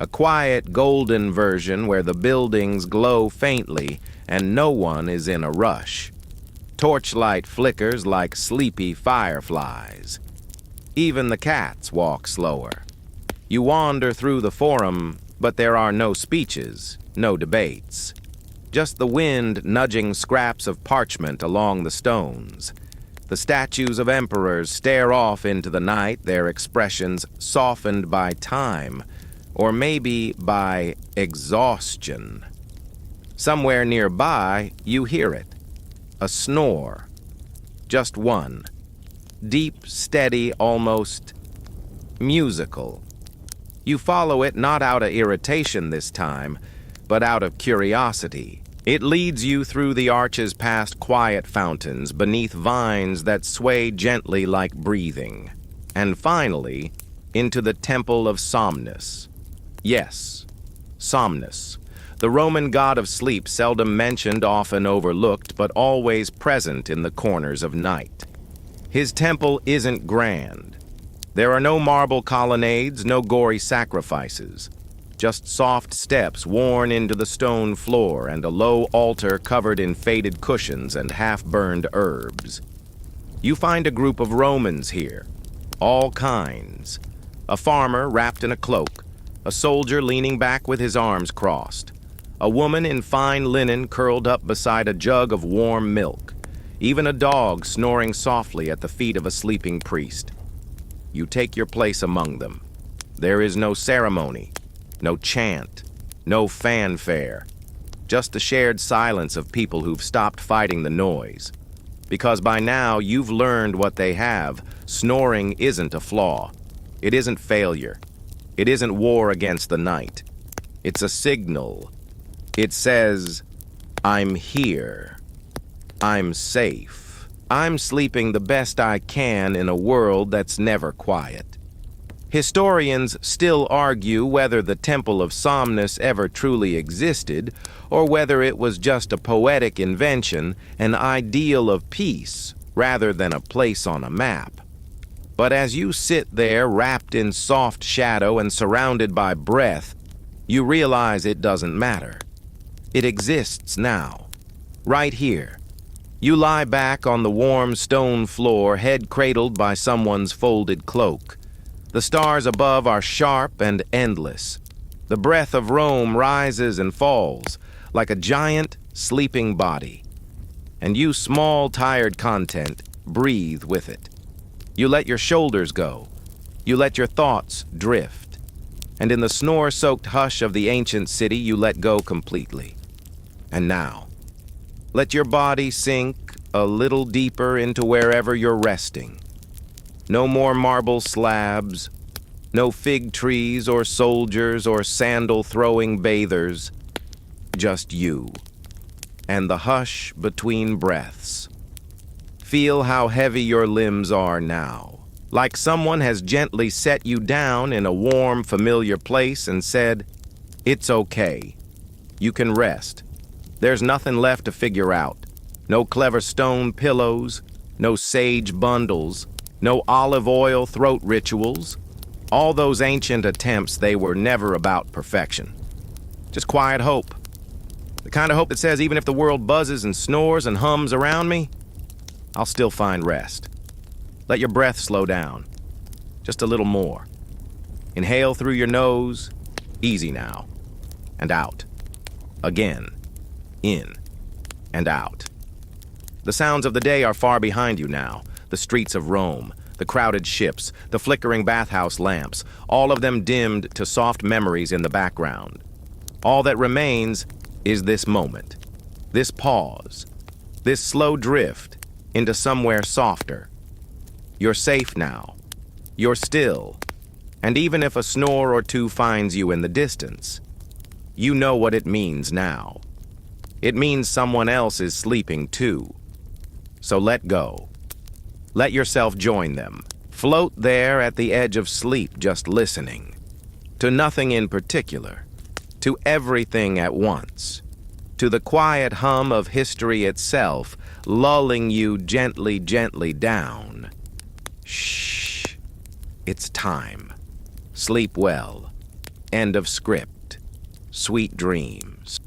A quiet, golden version where the buildings glow faintly and no one is in a rush. Torchlight flickers like sleepy fireflies. Even the cats walk slower. You wander through the forum, but there are no speeches, no debates. Just the wind nudging scraps of parchment along the stones. The statues of emperors stare off into the night, their expressions softened by time, or maybe by exhaustion. Somewhere nearby, you hear it. A snore. Just one. Deep, steady, almost musical. You follow it not out of irritation this time, but out of curiosity. It leads you through the arches past quiet fountains, beneath vines that sway gently like breathing, and finally, into the temple of Somnus. Yes, Somnus, the Roman god of sleep, seldom mentioned, often overlooked, but always present in the corners of night. His temple isn't grand. There are no marble colonnades, no gory sacrifices, just soft steps worn into the stone floor and a low altar covered in faded cushions and half-burned herbs. You find a group of Romans here, all kinds. A farmer wrapped in a cloak, a soldier leaning back with his arms crossed, a woman in fine linen curled up beside a jug of warm milk, even a dog snoring softly at the feet of a sleeping priest. You take your place among them. There is no ceremony, no chant, no fanfare, just the shared silence of people who've stopped fighting the noise. Because by now you've learned what they have. Snoring isn't a flaw. It isn't failure. It isn't war against the night. It's a signal. It says, I'm here. I'm safe. I'm sleeping the best I can in a world that's never quiet. Historians still argue whether the Temple of Somnus ever truly existed, or whether it was just a poetic invention, an ideal of peace, rather than a place on a map. But as you sit there wrapped in soft shadow and surrounded by breath, you realize it doesn't matter. It exists now, right here. You lie back on the warm stone floor, head cradled by someone's folded cloak. The stars above are sharp and endless. The breath of Rome rises and falls like a giant sleeping body. And you, small, tired content, breathe with it. You let your shoulders go. You let your thoughts drift. And in the snore-soaked hush of the ancient city, you let go completely. And now, let your body sink a little deeper into wherever you're resting. No more marble slabs, no fig trees or soldiers or sandal-throwing bathers, just you and the hush between breaths. Feel how heavy your limbs are now, like someone has gently set you down in a warm, familiar place and said, "It's okay. You can rest. There's nothing left to figure out. No clever stone pillows, no sage bundles, no olive oil throat rituals. All those ancient attempts, they were never about perfection. Just quiet hope. The kind of hope that says even if the world buzzes and snores and hums around me, I'll still find rest. Let your breath slow down. Just a little more. Inhale through your nose, easy now, and out. Again, in and out. The sounds of the day are far behind you now. The streets of Rome, the crowded ships, the flickering bathhouse lamps, all of them dimmed to soft memories in the background. All that remains is this moment, this pause, this slow drift into somewhere softer. You're safe now. You're still. And even if a snore or two finds you in the distance, you know what it means now. It means someone else is sleeping too. So let go. Let yourself join them. Float there at the edge of sleep, just listening. To nothing in particular. To everything at once. To the quiet hum of history itself, lulling you gently, gently down. Shh. It's time. Sleep well. End of script. Sweet dreams.